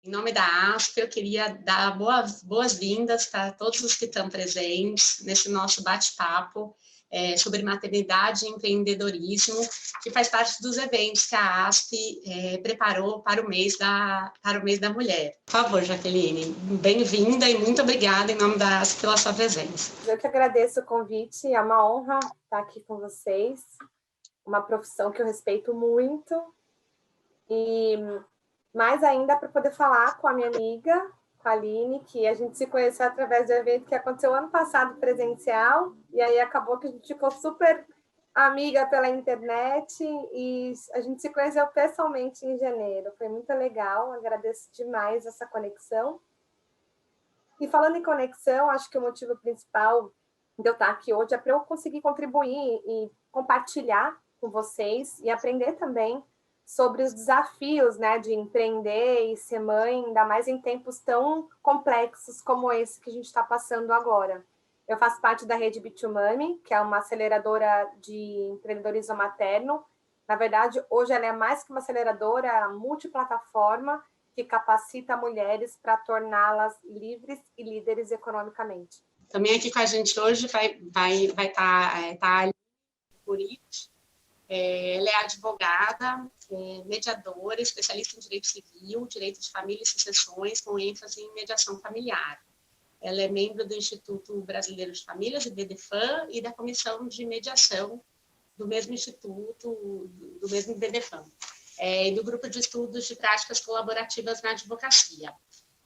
Em nome da ASP, eu queria dar boas-vindas para todos os que estão presentes nesse nosso bate-papo sobre maternidade e empreendedorismo, que faz parte dos eventos que a ASP preparou para o mês da mulher. Por favor, Jaqueline, bem-vinda e muito obrigada em nome da ASP pela sua presença. Eu que agradeço o convite, é uma honra estar aqui com vocês, uma profissão que eu respeito muito, e mais ainda para poder falar com a minha amiga, com a Aline, que a gente se conheceu através do evento que aconteceu ano passado presencial, e aí acabou que a gente ficou super amiga pela internet, e a gente se conheceu pessoalmente em janeiro. Foi muito legal, agradeço demais essa conexão. E falando em conexão, acho que o motivo principal de eu estar aqui hoje é para eu conseguir contribuir e compartilhar com vocês e aprender também sobre os desafios, né, de empreender e ser mãe, ainda mais em tempos tão complexos como esse que a gente está passando agora. Eu faço parte da rede B2Mami, que é uma aceleradora de empreendedorismo materno. Na verdade, hoje ela é mais que uma aceleradora multiplataforma que capacita mulheres para torná-las livres e líderes economicamente. Também aqui com a gente hoje vai estar a Aline Buriti. Ela é advogada, mediadora, especialista em direito civil, direito de família e sucessões, com ênfase em mediação familiar. Ela é membro do Instituto Brasileiro de Famílias, IBDFAM, e da Comissão de Mediação do mesmo instituto, do mesmo IBDFAM, e do Grupo de Estudos de Práticas Colaborativas na Advocacia.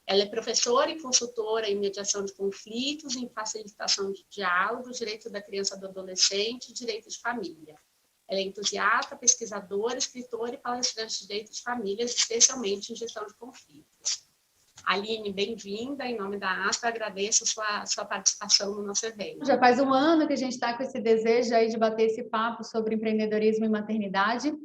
Ela é professora e consultora em mediação de conflitos, em facilitação de diálogo, direito da criança e do adolescente e direito de família. Ela é entusiasta, pesquisadora, escritora e palestrante de direito de famílias, especialmente em gestão de conflitos. Aline, bem-vinda. Em nome da ASP, agradeço a sua participação no nosso evento. Já faz um ano que a gente está com esse desejo aí de bater esse papo sobre empreendedorismo e maternidade.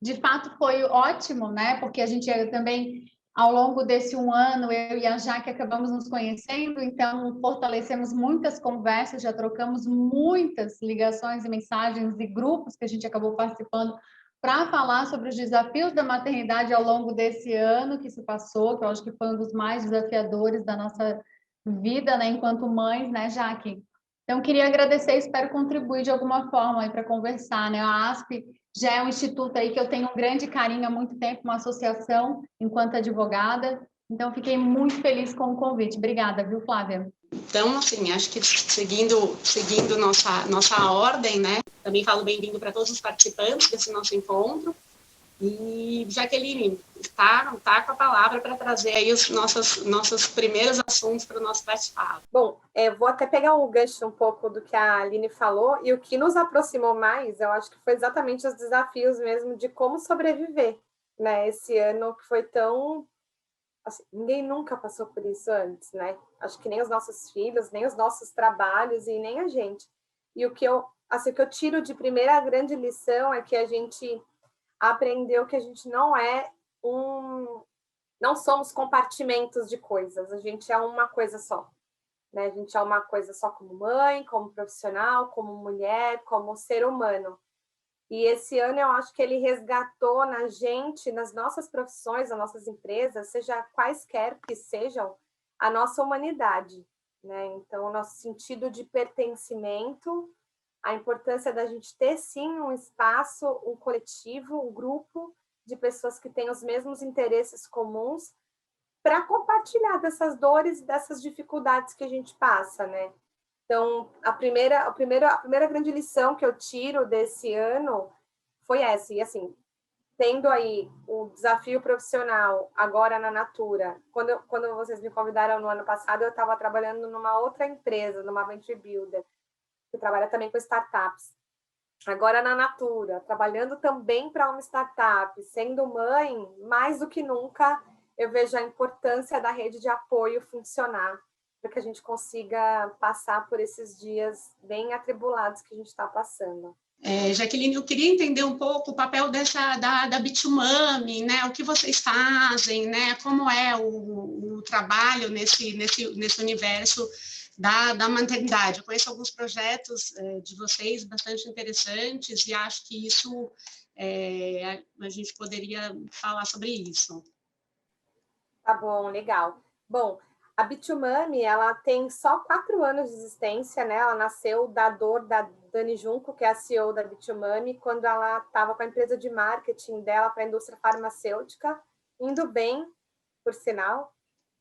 De fato, foi ótimo, né? Porque a gente também, ao longo desse um ano, eu e a Jaque acabamos nos conhecendo, então fortalecemos muitas conversas, já trocamos muitas ligações e mensagens e grupos que a gente acabou participando para falar sobre os desafios da maternidade ao longo desse ano que se passou, que eu acho que foi um dos mais desafiadores da nossa vida, né, enquanto mães, né, Jaque? Então, queria agradecer e espero contribuir de alguma forma aí para conversar, né? A ASP já é um instituto aí que eu tenho um grande carinho há muito tempo, uma associação enquanto advogada, então fiquei muito feliz com o convite. Obrigada, viu, Flávia? Então, assim, acho que seguindo nossa ordem, né? Também falo bem-vindo para todos os participantes desse nosso encontro. E Jaqueline está com a palavra para trazer aí os nossos primeiros assuntos para o nosso bate-papo. Bom, vou até pegar um gancho um pouco do que a Aline falou, e o que nos aproximou mais, eu acho que foi exatamente os desafios mesmo de como sobreviver, né? Esse ano que foi tão... Assim, ninguém nunca passou por isso antes, né? Acho que nem os nossos filhos, nem os nossos trabalhos e nem a gente. E o que eu tiro de primeira grande lição é que a gente aprendeu que a gente não somos compartimentos de coisas, a gente é uma coisa só, né? A gente é uma coisa só como mãe, como profissional, como mulher, como ser humano. E esse ano eu acho que ele resgatou na gente, nas nossas profissões, nas nossas empresas, seja quaisquer que sejam, a nossa humanidade, né? Então, o nosso sentido de pertencimento, a importância da gente ter, sim, um espaço, um coletivo, um grupo de pessoas que têm os mesmos interesses comuns para compartilhar dessas dores e dessas dificuldades que a gente passa, né? Então, a primeira grande lição que eu tiro desse ano foi essa. E, assim, tendo aí o desafio profissional agora na Natura, quando vocês me convidaram no ano passado, eu estava trabalhando numa outra empresa, numa Venture Builder, que trabalha também com startups. Agora na Natura, trabalhando também para uma startup, sendo mãe, mais do que nunca, eu vejo a importância da rede de apoio funcionar, para que a gente consiga passar por esses dias bem atribulados que a gente está passando. Jaqueline, eu queria entender um pouco o papel da B2Mami, né? O que vocês fazem, né? Como é o trabalho nesse universo da maternidade. Eu conheço alguns projetos de vocês bastante interessantes e acho que isso a gente poderia falar sobre isso. Tá bom, legal. Bom, a Bitumami, ela tem só 4 anos de existência, né? Ela nasceu da dor da Dani Junco, que é a CEO da Bitumami, quando ela estava com a empresa de marketing dela para a indústria farmacêutica, indo bem, por sinal.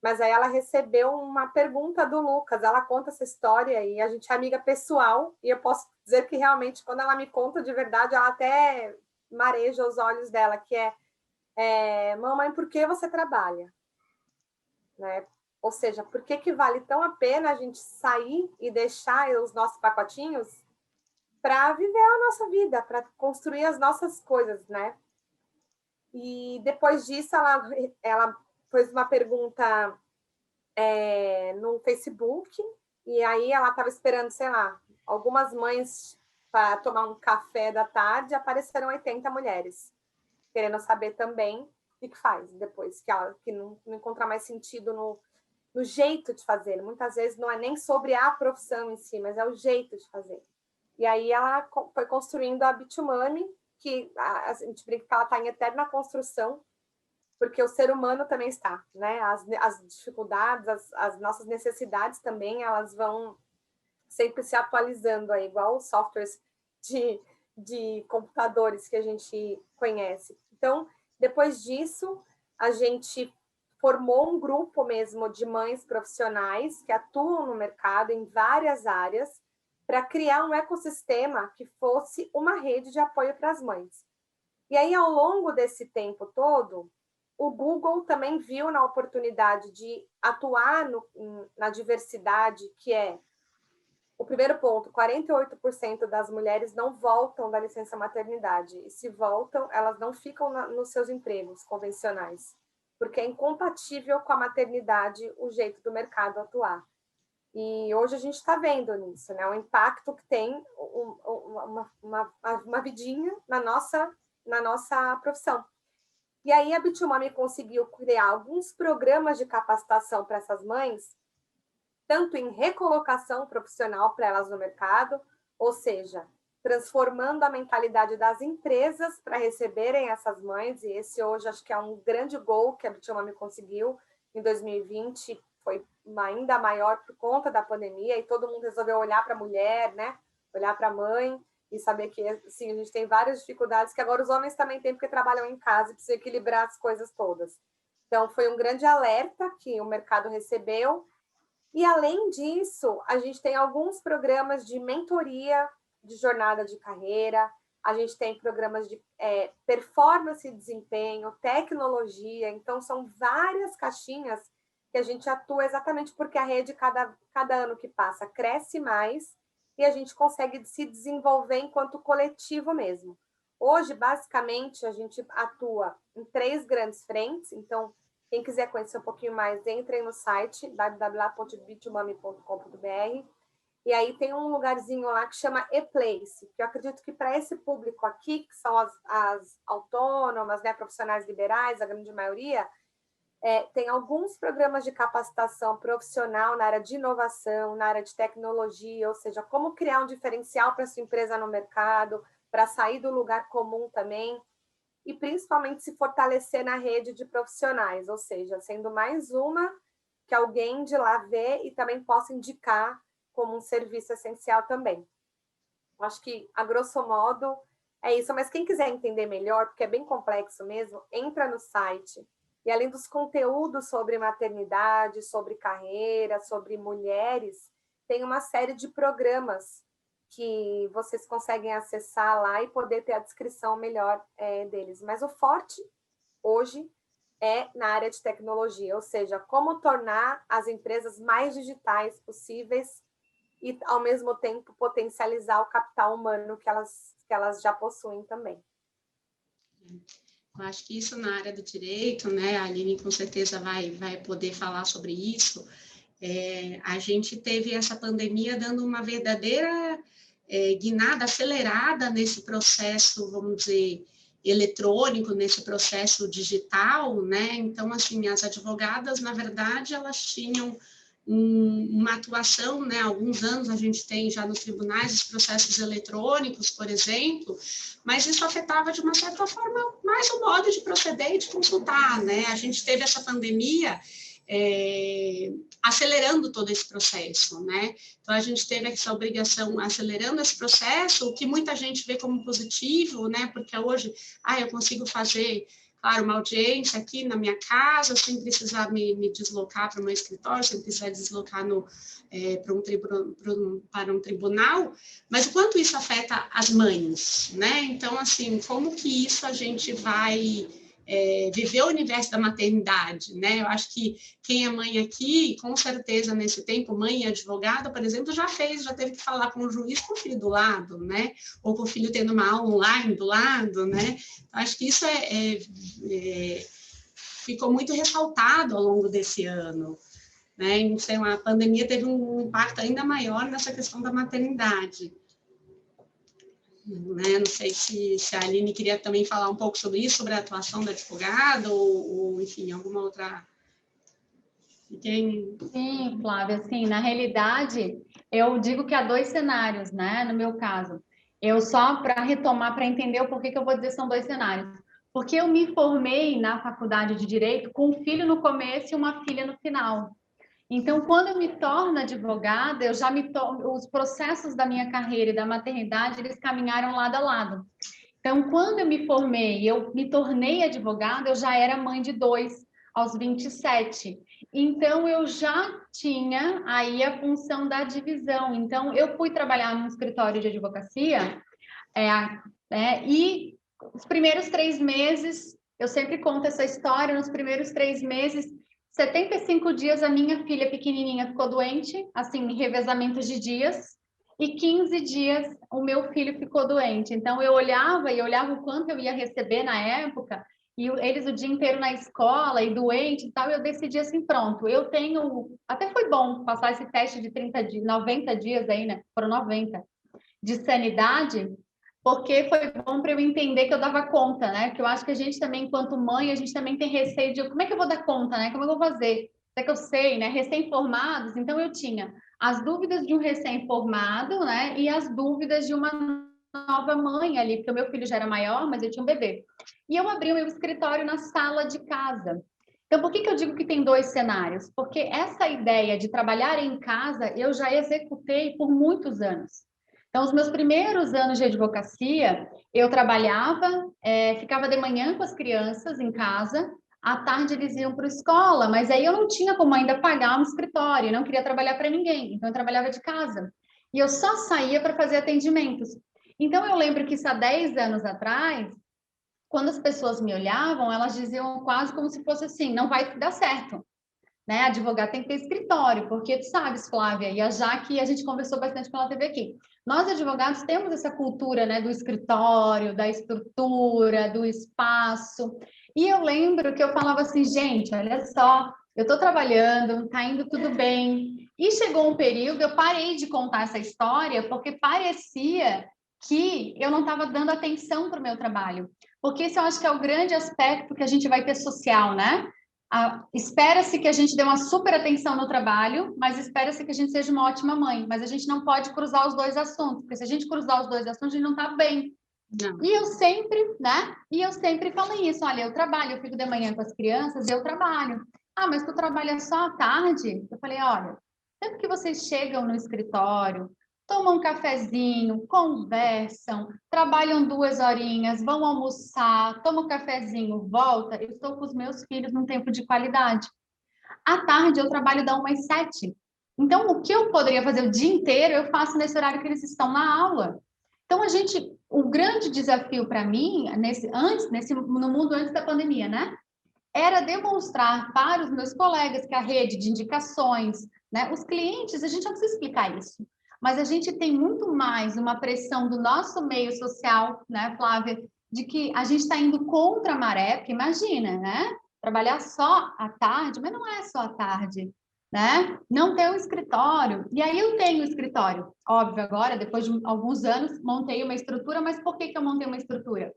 Mas aí ela recebeu uma pergunta do Lucas, ela conta essa história e a gente é amiga pessoal, e eu posso dizer que realmente, quando ela me conta de verdade, ela até mareja os olhos dela, que mamãe, por que você trabalha? Né? Ou seja, por que vale tão a pena a gente sair e deixar os nossos pacotinhos para viver a nossa vida, para construir as nossas coisas, né? E depois disso, ela fez uma pergunta no Facebook, e aí ela estava esperando, sei lá, algumas mães para tomar um café da tarde, apareceram 80 mulheres, querendo saber também o que faz depois, que não encontra mais sentido no jeito de fazer. Muitas vezes não é nem sobre a profissão em si, mas é o jeito de fazer. E aí ela foi construindo a Bitumami, que a gente brinca que ela está em eterna construção, porque o ser humano também está, né? As dificuldades, as nossas necessidades também, elas vão sempre se atualizando, aí, igual os softwares de computadores que a gente conhece. Então, depois disso, a gente formou um grupo mesmo de mães profissionais que atuam no mercado em várias áreas para criar um ecossistema que fosse uma rede de apoio para as mães. E aí, ao longo desse tempo todo, o Google também viu na oportunidade de atuar na diversidade, que é o primeiro ponto: 48% das mulheres não voltam da licença maternidade. E se voltam, elas não ficam nos seus empregos convencionais, porque é incompatível com a maternidade o jeito do mercado atuar. E hoje a gente está vendo nisso, né? O impacto que tem uma vidinha na nossa profissão. E aí a Bitumami conseguiu criar alguns programas de capacitação para essas mães, tanto em recolocação profissional para elas no mercado, ou seja, transformando a mentalidade das empresas para receberem essas mães, e esse hoje acho que é um grande gol que a Bitumami conseguiu em 2020, foi ainda maior por conta da pandemia, e todo mundo resolveu olhar para a mulher, né? Olhar para a mãe, e saber que assim, a gente tem várias dificuldades que agora os homens também têm, porque trabalham em casa e precisam equilibrar as coisas todas. Então, foi um grande alerta que o mercado recebeu. E, além disso, a gente tem alguns programas de mentoria de jornada de carreira, a gente tem programas de performance e desempenho, tecnologia. Então, são várias caixinhas que a gente atua exatamente porque a rede, cada ano que passa, cresce mais e a gente consegue se desenvolver enquanto coletivo mesmo. Hoje, basicamente, a gente atua em 3 grandes frentes. Então, quem quiser conhecer um pouquinho mais, entrem no site www.bitumami.com.br, e aí tem um lugarzinho lá que chama E-Place, que eu acredito que para esse público aqui, que são as autônomas, né, profissionais liberais, a grande maioria, tem alguns programas de capacitação profissional na área de inovação, na área de tecnologia, ou seja, como criar um diferencial para a sua empresa no mercado, para sair do lugar comum também, e principalmente se fortalecer na rede de profissionais, ou seja, sendo mais uma que alguém de lá vê e também possa indicar como um serviço essencial também. Acho que, a grosso modo, é isso. Mas quem quiser entender melhor, porque é bem complexo mesmo, entra no site. E além dos conteúdos sobre maternidade, sobre carreira, sobre mulheres, tem uma série de programas que vocês conseguem acessar lá e poder ter a descrição melhor deles. Mas o forte, hoje, é na área de tecnologia, ou seja, como tornar as empresas mais digitais possíveis e, ao mesmo tempo, potencializar o capital humano que elas já possuem também. Eu acho que isso na área do direito, né, a Aline com certeza vai poder falar sobre isso. A gente teve essa pandemia dando uma verdadeira guinada acelerada nesse processo, vamos dizer, eletrônico, nesse processo digital, né? Então, assim, as advogadas, na verdade, elas tinham uma atuação, né? Há alguns anos a gente tem já nos tribunais os processos eletrônicos, por exemplo, mas isso afetava de uma certa forma mais o modo de proceder e de consultar, né? A gente teve essa pandemia acelerando todo esse processo, né? Então, a gente teve essa obrigação acelerando esse processo, o que muita gente vê como positivo, né? Porque hoje, eu consigo fazer, claro, uma audiência aqui na minha casa, sem precisar me deslocar para o meu escritório, sem precisar deslocar para um tribunal, mas o quanto isso afeta as mães, né? Então, assim, como que isso a gente vai viver o universo da maternidade, né? Eu acho que quem é mãe aqui, com certeza, nesse tempo, mãe e advogada, por exemplo, já teve que falar com o juiz com o filho do lado, né? Ou com o filho tendo uma aula online do lado, né? Acho que isso ficou muito ressaltado ao longo desse ano, né? Então, a pandemia teve um impacto ainda maior nessa questão da maternidade. Né? Não sei se a Aline queria também falar um pouco sobre isso, sobre a atuação da advogada, ou enfim, alguma outra... Sim, Flávia, assim, na realidade, eu digo que há 2 cenários, né, no meu caso. Eu só, para retomar, para entender o porquê que eu vou dizer são 2 cenários. Porque eu me formei na faculdade de Direito com um filho no começo e uma filha no final. Então, quando eu me torno advogada, eu já os processos da minha carreira e da maternidade, eles caminharam lado a lado. Então, quando eu me formei, eu me tornei advogada, eu já era mãe de 2, aos 27. Então, eu já tinha aí a função da divisão. Então, eu fui trabalhar num escritório de advocacia, e os primeiros 3 meses, eu sempre conto essa história, nos primeiros 3 meses, 75 dias a minha filha pequenininha ficou doente, assim, em revezamentos de dias, e 15 dias o meu filho ficou doente. Então, eu olhava o quanto eu ia receber na época, e eles o dia inteiro na escola e doente e tal, e eu decidi assim, pronto, eu tenho... Até foi bom passar esse teste de 90 dias aí, né? Foram 90, de sanidade, porque foi bom para eu entender que eu dava conta, né? Que eu acho que a gente também, enquanto mãe, a gente também tem receio de como é que eu vou dar conta, né? Como eu vou fazer? Até que eu sei, né? Recém-formados, então eu tinha as dúvidas de um recém-formado, né? E as dúvidas de uma nova mãe ali, porque o meu filho já era maior, mas eu tinha um bebê. E eu abri o meu escritório na sala de casa. Então, por que eu digo que tem 2 cenários? Porque essa ideia de trabalhar em casa, eu já executei por muitos anos. Então, os meus primeiros anos de advocacia, eu trabalhava, ficava de manhã com as crianças em casa, à tarde eles iam para a escola, mas aí eu não tinha como ainda pagar um escritório, eu não queria trabalhar para ninguém, então eu trabalhava de casa. E eu só saía para fazer atendimentos. Então, eu lembro que isso há 10 anos atrás, quando as pessoas me olhavam, elas diziam quase como se fosse assim, não vai dar certo. Né? Advogado tem que ter escritório, porque tu sabes, Flávia, e a Jaque, a gente conversou bastante com ela teve aqui. Nós, advogados, temos essa cultura, né, do escritório, da estrutura, do espaço. E eu lembro que eu falava assim, gente, olha só, eu estou trabalhando, está indo tudo bem. E chegou um período, eu parei de contar essa história, porque parecia que eu não estava dando atenção para o meu trabalho. Porque esse eu acho que é o grande aspecto que a gente vai ter social, né? Espera-se que a gente dê uma super atenção no trabalho, mas espera-se que a gente seja uma ótima mãe. Mas a gente não pode cruzar os 2 assuntos, porque se a gente cruzar os 2 assuntos, a gente não está bem. Não. E eu sempre, né? E eu sempre falei isso. Olha, eu trabalho, eu fico de manhã com as crianças, eu trabalho. Ah, mas tu trabalha só à tarde? Eu falei, olha, sempre que vocês chegam no escritório, tomam um cafezinho, conversam, trabalham 2 horinhas, vão almoçar, tomam um cafezinho, volta, eu estou com os meus filhos num tempo de qualidade. À tarde eu trabalho da 1 às 7. Então, o que eu poderia fazer o dia inteiro, eu faço nesse horário que eles estão na aula. Então, o grande desafio para mim, no mundo antes da pandemia, né? Era demonstrar para os meus colegas que a rede de indicações, né? Os clientes, a gente não precisa explicar isso. Mas a gente tem muito mais uma pressão do nosso meio social, né, Flávia, de que a gente está indo contra a maré, porque imagina, né? Trabalhar só à tarde, mas não é só à tarde, né? Não ter um escritório. E aí eu tenho um escritório, óbvio, agora, depois de alguns anos, montei uma estrutura, mas por que eu montei uma estrutura?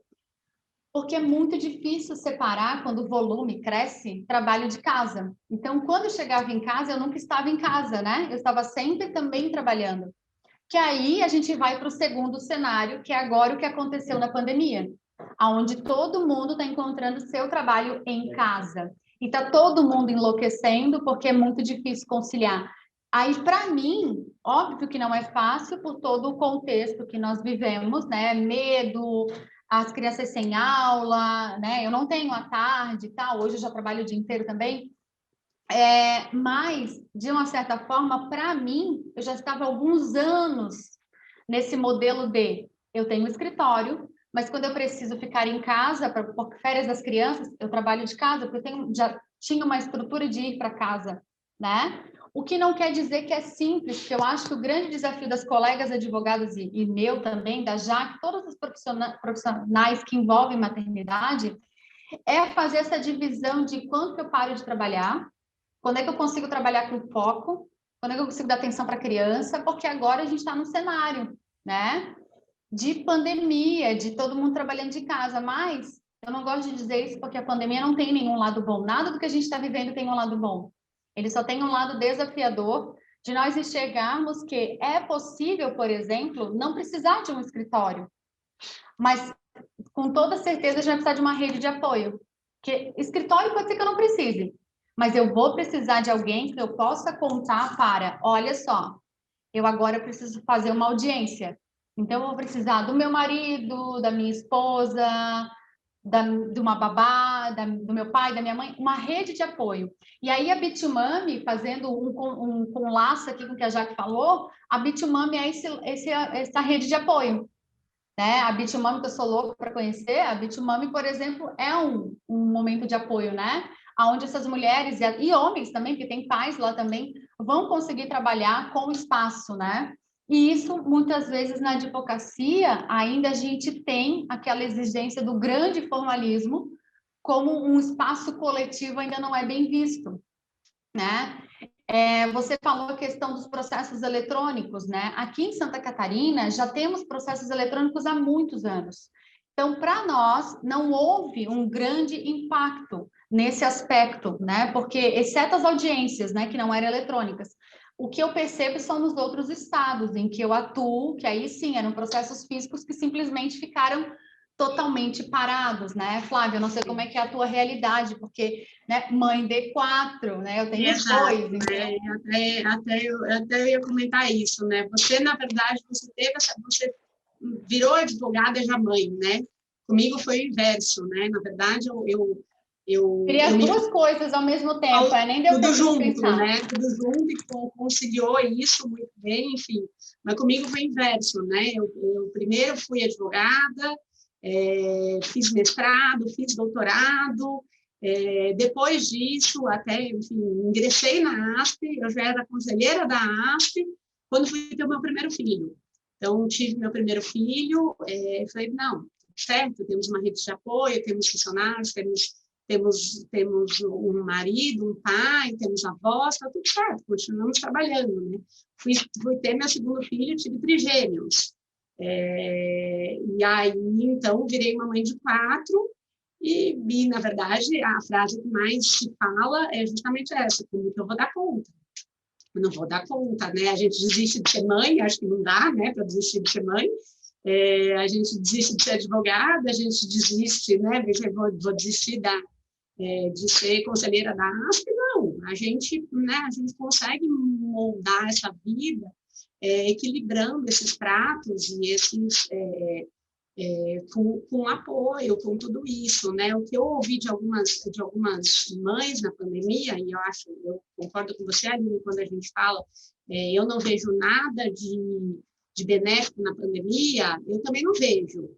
porque é muito difícil separar, quando o volume cresce, trabalho de casa. Então, quando eu chegava em casa, eu nunca estava em casa, né? Eu estava sempre também trabalhando. Que aí a gente vai para o segundo cenário, que é agora o que aconteceu na pandemia, onde todo mundo está encontrando seu trabalho em casa. E está todo mundo enlouquecendo, porque é muito difícil conciliar. Aí, para mim, óbvio que não é fácil por todo o contexto que nós vivemos, né? Medo, as crianças sem aula, né? Eu não tenho à tarde, tá? Hoje eu já trabalho o dia inteiro também. Mas, de uma certa forma, para mim, eu já estava há alguns anos nesse modelo de eu tenho um escritório, mas quando eu preciso ficar em casa, por férias das crianças, eu trabalho de casa, porque já tinha uma estrutura de ir para casa, né? O que não quer dizer que é simples, porque eu acho que o grande desafio das colegas advogadas e meu também, da Jaque, todas as profissionais que envolvem maternidade, é fazer essa divisão de quanto que eu paro de trabalhar, quando é que eu consigo trabalhar com foco, quando é que eu consigo dar atenção para a criança, porque agora a gente está num cenário, né, de pandemia, de todo mundo trabalhando de casa, mas eu não gosto de dizer isso porque a pandemia não tem nenhum lado bom, nada do que a gente está vivendo tem um lado bom. Ele só tem um lado desafiador de nós enxergarmos que é possível, por exemplo, não precisar de um escritório, mas com toda certeza a gente vai precisar de uma rede de apoio. Porque escritório pode ser que eu não precise, mas eu vou precisar de alguém que eu possa contar para, olha só, eu agora preciso fazer uma audiência. Então, eu vou precisar do meu marido, da minha esposa, de uma babá, do meu pai, da minha mãe, uma rede de apoio. E aí a Bitumami, fazendo um laço aqui com o que a Jaque falou, a Bitumami é essa rede de apoio. Né? A Bitumami, que eu sou louca para conhecer, a Bitumami, por exemplo, é um momento de apoio, né? Onde essas mulheres e homens também, que tem pais lá também, vão conseguir trabalhar com espaço, né? E isso, muitas vezes, na advocacia, ainda a gente tem aquela exigência do grande formalismo, como um espaço coletivo ainda não é bem visto, né? Você falou a questão dos processos eletrônicos, né? Aqui em Santa Catarina já temos processos eletrônicos há muitos anos. Então, para nós, não houve um grande impacto nesse aspecto, né? Porque, exceto as audiências, né, que não eram eletrônicas, o que eu percebo são nos outros estados em que eu atuo, que aí sim eram processos físicos que simplesmente ficaram totalmente parados, né, Flávia? Eu não sei como é que é a tua realidade, porque, né, mãe de 4, né? Eu tenho Exato, 2, então... até eu ia comentar isso, né? Você, na verdade, você virou advogada já mãe, né? Comigo foi o inverso, né? Na verdade, Queria as duas coisas ao mesmo tempo, nem deu tudo tempo junto, de pensar. né? Tudo junto e conciliou isso muito bem, enfim. Mas comigo foi o inverso, né? Eu primeiro fui advogada, fiz mestrado, fiz doutorado, depois disso, até, enfim, ingressei na ASP, eu já era conselheira da ASP, quando fui ter o meu primeiro filho. Então, tive meu primeiro filho, falei, não, certo, temos uma rede de apoio, temos funcionários, temos um marido, um pai, temos avós, está tudo certo, continuamos trabalhando, né? Fui ter meu segundo filho, tive trigêmeos. E aí, então, virei uma mãe de 4 e, na verdade, a frase que mais se fala é justamente essa, como que eu vou dar conta? Eu não vou dar conta, né? A gente desiste de ser mãe, acho que não dá, né, para desistir de ser mãe. A gente desiste de ser advogada, a gente desiste, né, vou desistir de ser conselheira da ASP, não. A gente consegue moldar essa vida equilibrando esses pratos e esses... com apoio, com tudo isso, né? O que eu ouvi de algumas mães na pandemia, e eu concordo com você, Aline, quando a gente fala, eu não vejo nada de benéfico na pandemia, eu também não vejo,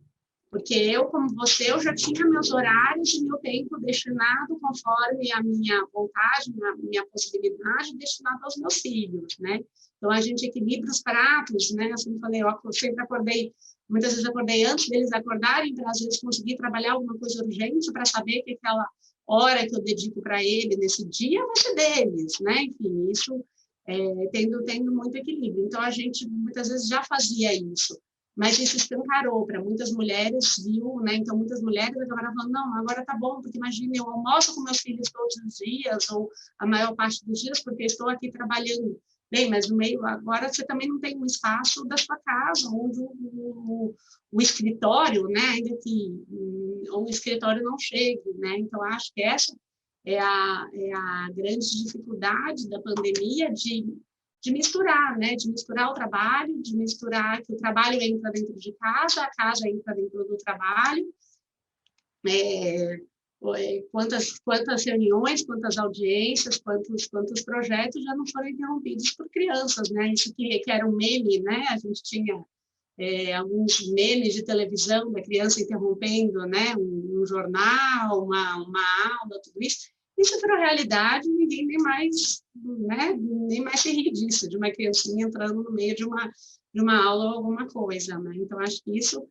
porque eu, como você, eu já tinha meus horários e meu tempo destinado conforme a minha vontade, a minha possibilidade, destinado aos meus filhos, né? Então, a gente equilibra os pratos, né? Assim, eu falei, eu sempre acordei, muitas vezes acordei antes deles acordarem, para às vezes conseguir trabalhar alguma coisa urgente, para saber que aquela hora que eu dedico para ele nesse dia vai ser deles, né? Enfim, isso tendo muito equilíbrio. Então, a gente muitas vezes já fazia isso. mas isso escancarou para muitas mulheres, viu, né? Então, muitas mulheres acabaram falando, não, agora tá bom, porque imagina, eu almoço com meus filhos todos os dias, ou a maior parte dos dias, porque estou aqui trabalhando. Bem, mas no meio, agora você também não tem um espaço da sua casa, onde o escritório, né, ainda que o escritório não chegue, né? Então, acho que essa é a grande dificuldade da pandemia de misturar, né? De misturar o trabalho, de misturar que o trabalho entra dentro de casa, a casa entra dentro do trabalho. Quantas reuniões, quantas audiências, quantos projetos já não foram interrompidos por crianças, né? Isso que era um meme, né? A gente tinha alguns memes de televisão da criança interrompendo, né? Um jornal, uma aula, tudo isso. Isso para a realidade, ninguém nem mais se ri disso, de uma criancinha entrando no meio de uma aula ou alguma coisa, né? Então, acho que isso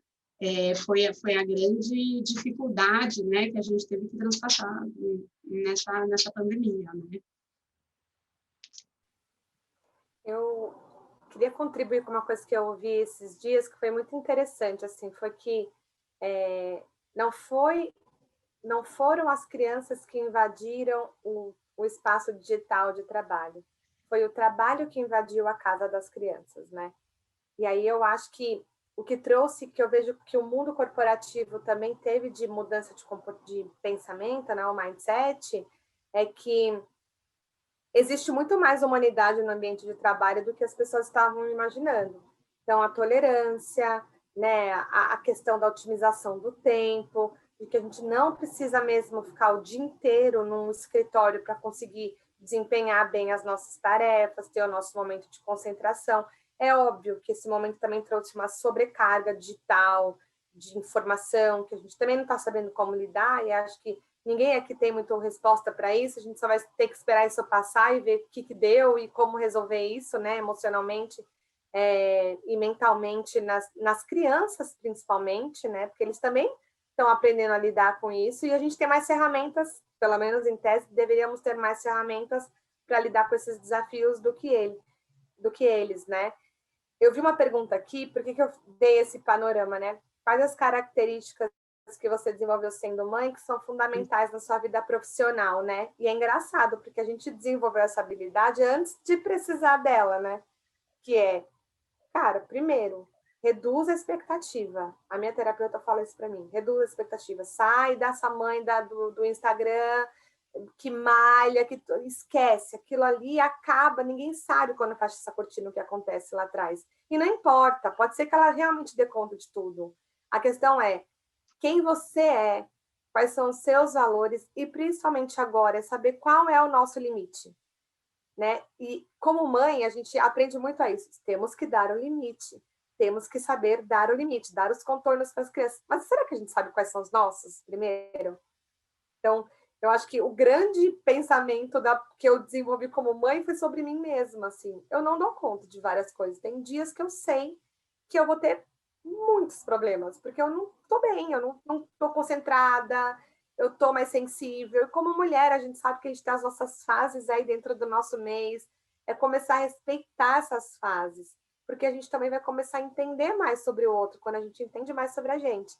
foi a grande dificuldade, né, que a gente teve que transpassar nessa pandemia, né? Eu queria contribuir com uma coisa que eu ouvi esses dias, que foi muito interessante, assim, foi que não foram as crianças que invadiram o espaço digital de trabalho, foi o trabalho que invadiu a casa das crianças, né? E aí eu acho que o que trouxe, que eu vejo que o mundo corporativo também teve de mudança de pensamento, né, o mindset, é que existe muito mais humanidade no ambiente de trabalho do que as pessoas estavam imaginando. Então, a tolerância, né, a questão da otimização do tempo, de que a gente não precisa mesmo ficar o dia inteiro num escritório para conseguir desempenhar bem as nossas tarefas, ter o nosso momento de concentração. É óbvio que esse momento também trouxe uma sobrecarga digital, de informação, que a gente também não está sabendo como lidar, e acho que ninguém aqui tem muita resposta para isso, a gente só vai ter que esperar isso passar e ver o que deu e como resolver isso, né, emocionalmente e mentalmente, nas crianças principalmente, né, porque eles também estão aprendendo a lidar com isso, e a gente tem mais ferramentas, pelo menos em tese, deveríamos ter mais ferramentas para lidar com esses desafios do que eles, né? Eu vi uma pergunta aqui, por que eu dei esse panorama, né? Quais as características que você desenvolveu sendo mãe que são fundamentais na sua vida profissional, né? E é engraçado, porque a gente desenvolveu essa habilidade antes de precisar dela, né? Que cara, primeiro, reduz a expectativa. A minha terapeuta fala isso para mim, reduz a expectativa. Sai dessa mãe do Instagram, que malha, que esquece, aquilo ali acaba, ninguém sabe quando fecha essa cortina o que acontece lá atrás. E não importa, pode ser que ela realmente dê conta de tudo. A questão é quem você é, quais são os seus valores e principalmente agora é saber qual é o nosso limite, né? E como mãe, a gente aprende muito a isso. Temos que dar o limite. Temos que saber dar o limite, dar os contornos para as crianças. Mas será que a gente sabe quais são os nossos primeiro? Então, eu acho que o grande pensamento que eu desenvolvi como mãe foi sobre mim mesma, assim. Eu não dou conta de várias coisas. Tem dias que eu sei que eu vou ter muitos problemas, porque eu não estou bem, eu não estou concentrada, eu estou mais sensível. E como mulher, a gente sabe que a gente tem as nossas fases aí dentro do nosso mês. É começar a respeitar essas fases, porque a gente também vai começar a entender mais sobre o outro, quando a gente entende mais sobre a gente.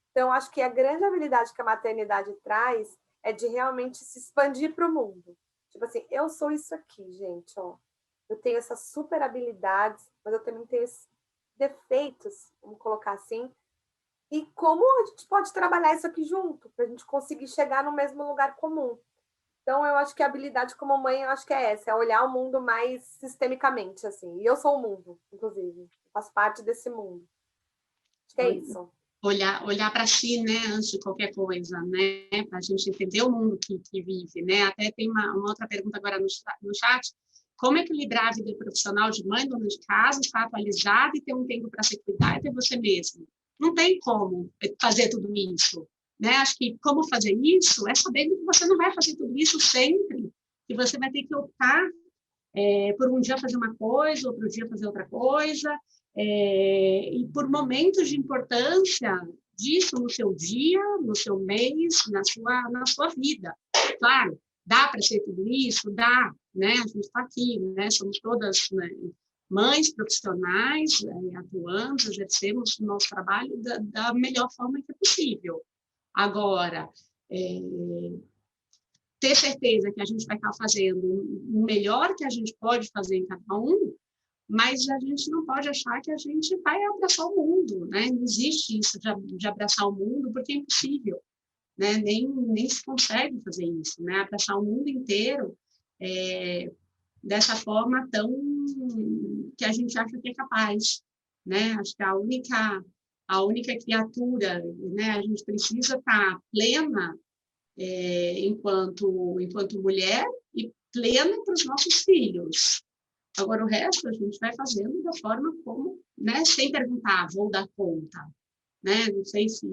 Então, acho que a grande habilidade que a maternidade traz é de realmente se expandir para o mundo. Tipo assim, eu sou isso aqui, gente, ó. Eu tenho essas super habilidades, mas eu também tenho esses defeitos, vamos colocar assim. E como a gente pode trabalhar isso aqui junto, para a gente conseguir chegar no mesmo lugar comum. Então, eu acho que a habilidade como mãe, eu acho que é essa, é olhar o mundo mais sistemicamente, assim. E eu sou o mundo, inclusive. Eu faço parte desse mundo. Acho que é isso. Olhar para si, né, antes de qualquer coisa, né, para a gente entender o mundo que vive, né. Até tem uma outra pergunta agora no chat. Como equilibrar a vida profissional de mãe, dona de casa, estar atualizada e ter um tempo para se cuidar e ter você mesmo? Não tem como fazer tudo isso, né? Acho que como fazer isso é sabendo que você não vai fazer tudo isso sempre, que você vai ter que optar por um dia fazer uma coisa, outro dia fazer outra coisa, e por momentos de importância disso no seu dia, no seu mês, na sua vida. Claro, dá para ser tudo isso? Dá, né? A gente está aqui, né? Somos todas, né, mães profissionais, atuamos, exercemos o nosso trabalho da melhor forma que é possível. Agora, ter certeza que a gente vai estar fazendo o melhor que a gente pode fazer em cada um, mas a gente não pode achar que a gente vai abraçar o mundo, né? Não existe isso de abraçar o mundo, porque é impossível, né? Nem se consegue fazer isso, né? Abraçar o mundo inteiro dessa forma tão que a gente acha que é capaz, né? Acho que a única criatura, né? A gente precisa estar plena enquanto mulher e plena para os nossos filhos. Agora, o resto a gente vai fazendo da forma como, né? Sem perguntar, vou dar conta, né? Não sei se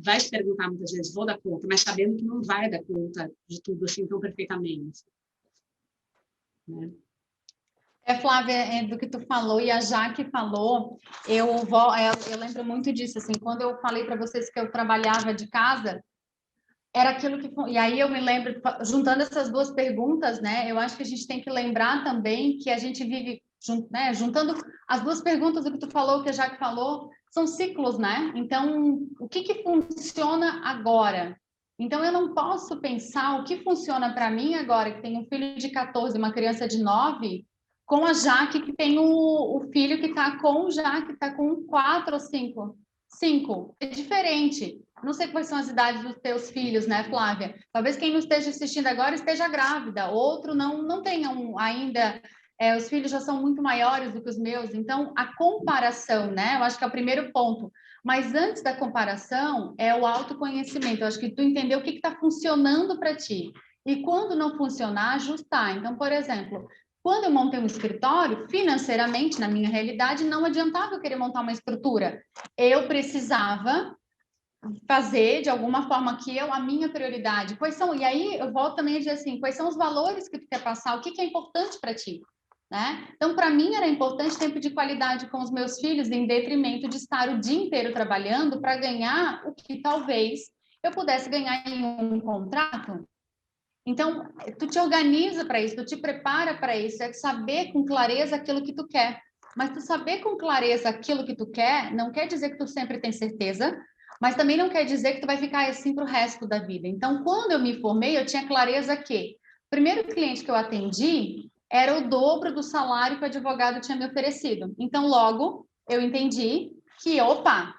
vai se perguntar muitas vezes, vou dar conta, mas sabendo que não vai dar conta de tudo assim tão perfeitamente. Né? Flávia, do que tu falou e a Jaque falou, eu lembro muito disso, assim, quando eu falei para vocês que eu trabalhava de casa, era aquilo que... E aí eu me lembro, juntando essas duas perguntas, né, eu acho que a gente tem que lembrar também que a gente vive, né, juntando as duas perguntas, o que tu falou, o que a Jaque falou, são ciclos, né? Então, o que funciona agora? Então, eu não posso pensar o que funciona para mim agora, que tem um filho de 14, uma criança de 9, com a Jaque, que tem o filho que está com o Jaque, que está com 4 ou 5. 5. É diferente. Não sei quais são as idades dos teus filhos, né, Flávia? Talvez quem não esteja assistindo agora esteja grávida, outro não tenha ainda... os filhos já são muito maiores do que os meus, então a comparação, né? Eu acho que é o primeiro ponto. Mas antes da comparação é o autoconhecimento. Eu acho que tu entendeu o que está funcionando para ti. E quando não funcionar, ajustar. Então, por exemplo, quando eu montei um escritório, financeiramente, na minha realidade, não adiantava eu querer montar uma estrutura. Eu precisava fazer de alguma forma a minha prioridade. Quais são? E aí eu volto também a dizer assim, quais são os valores que tu quer passar? O que é importante para ti? Né? Então, para mim, era importante tempo de qualidade com os meus filhos, em detrimento de estar o dia inteiro trabalhando para ganhar o que talvez eu pudesse ganhar em um contrato. Então, tu te organiza para isso, tu te prepara para isso, é saber com clareza aquilo que tu quer. Mas tu saber com clareza aquilo que tu quer, não quer dizer que tu sempre tem certeza, mas também não quer dizer que tu vai ficar assim para o resto da vida. Então, quando eu me formei, eu tinha clareza que o primeiro cliente que eu atendi era o dobro do salário que o advogado tinha me oferecido. Então, logo, eu entendi que, opa,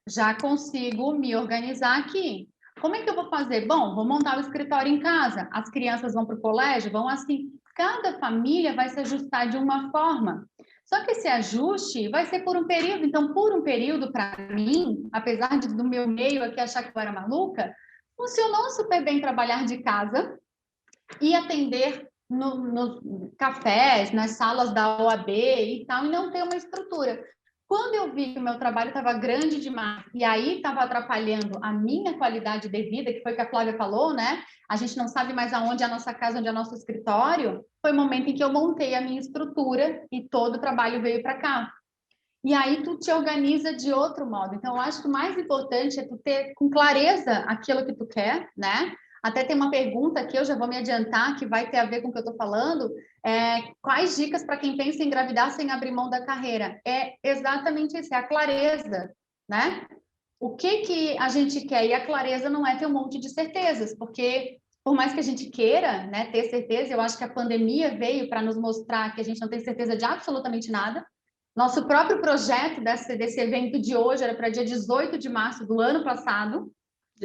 já consigo me organizar aqui. Como é que eu vou fazer? Bom, vou montar o escritório em casa, as crianças vão para o colégio, vão assim. Cada família vai se ajustar de uma forma. Só que esse ajuste vai ser por um período. Então, por um período, para mim, apesar do meu meio aqui achar que eu era maluca, funcionou super bem trabalhar de casa e atender nos cafés, nas salas da OAB e tal, e não ter uma estrutura. Quando eu vi que o meu trabalho estava grande demais e aí estava atrapalhando a minha qualidade de vida, que foi o que a Flávia falou, né? A gente não sabe mais aonde é a nossa casa, onde é o nosso escritório. Foi o momento em que eu montei a minha estrutura e todo o trabalho veio para cá. E aí tu te organiza de outro modo. Então, eu acho que o mais importante é tu ter com clareza aquilo que tu quer, né? Até tem uma pergunta aqui, eu já vou me adiantar, que vai ter a ver com o que eu estou falando. Quais dicas para quem pensa em engravidar sem abrir mão da carreira? É exatamente isso, é a clareza, né? O que a gente quer? E a clareza não é ter um monte de certezas, porque por mais que a gente queira, né, ter certeza, eu acho que a pandemia veio para nos mostrar que a gente não tem certeza de absolutamente nada. Nosso próprio projeto desse evento de hoje era para dia 18 de março do ano passado,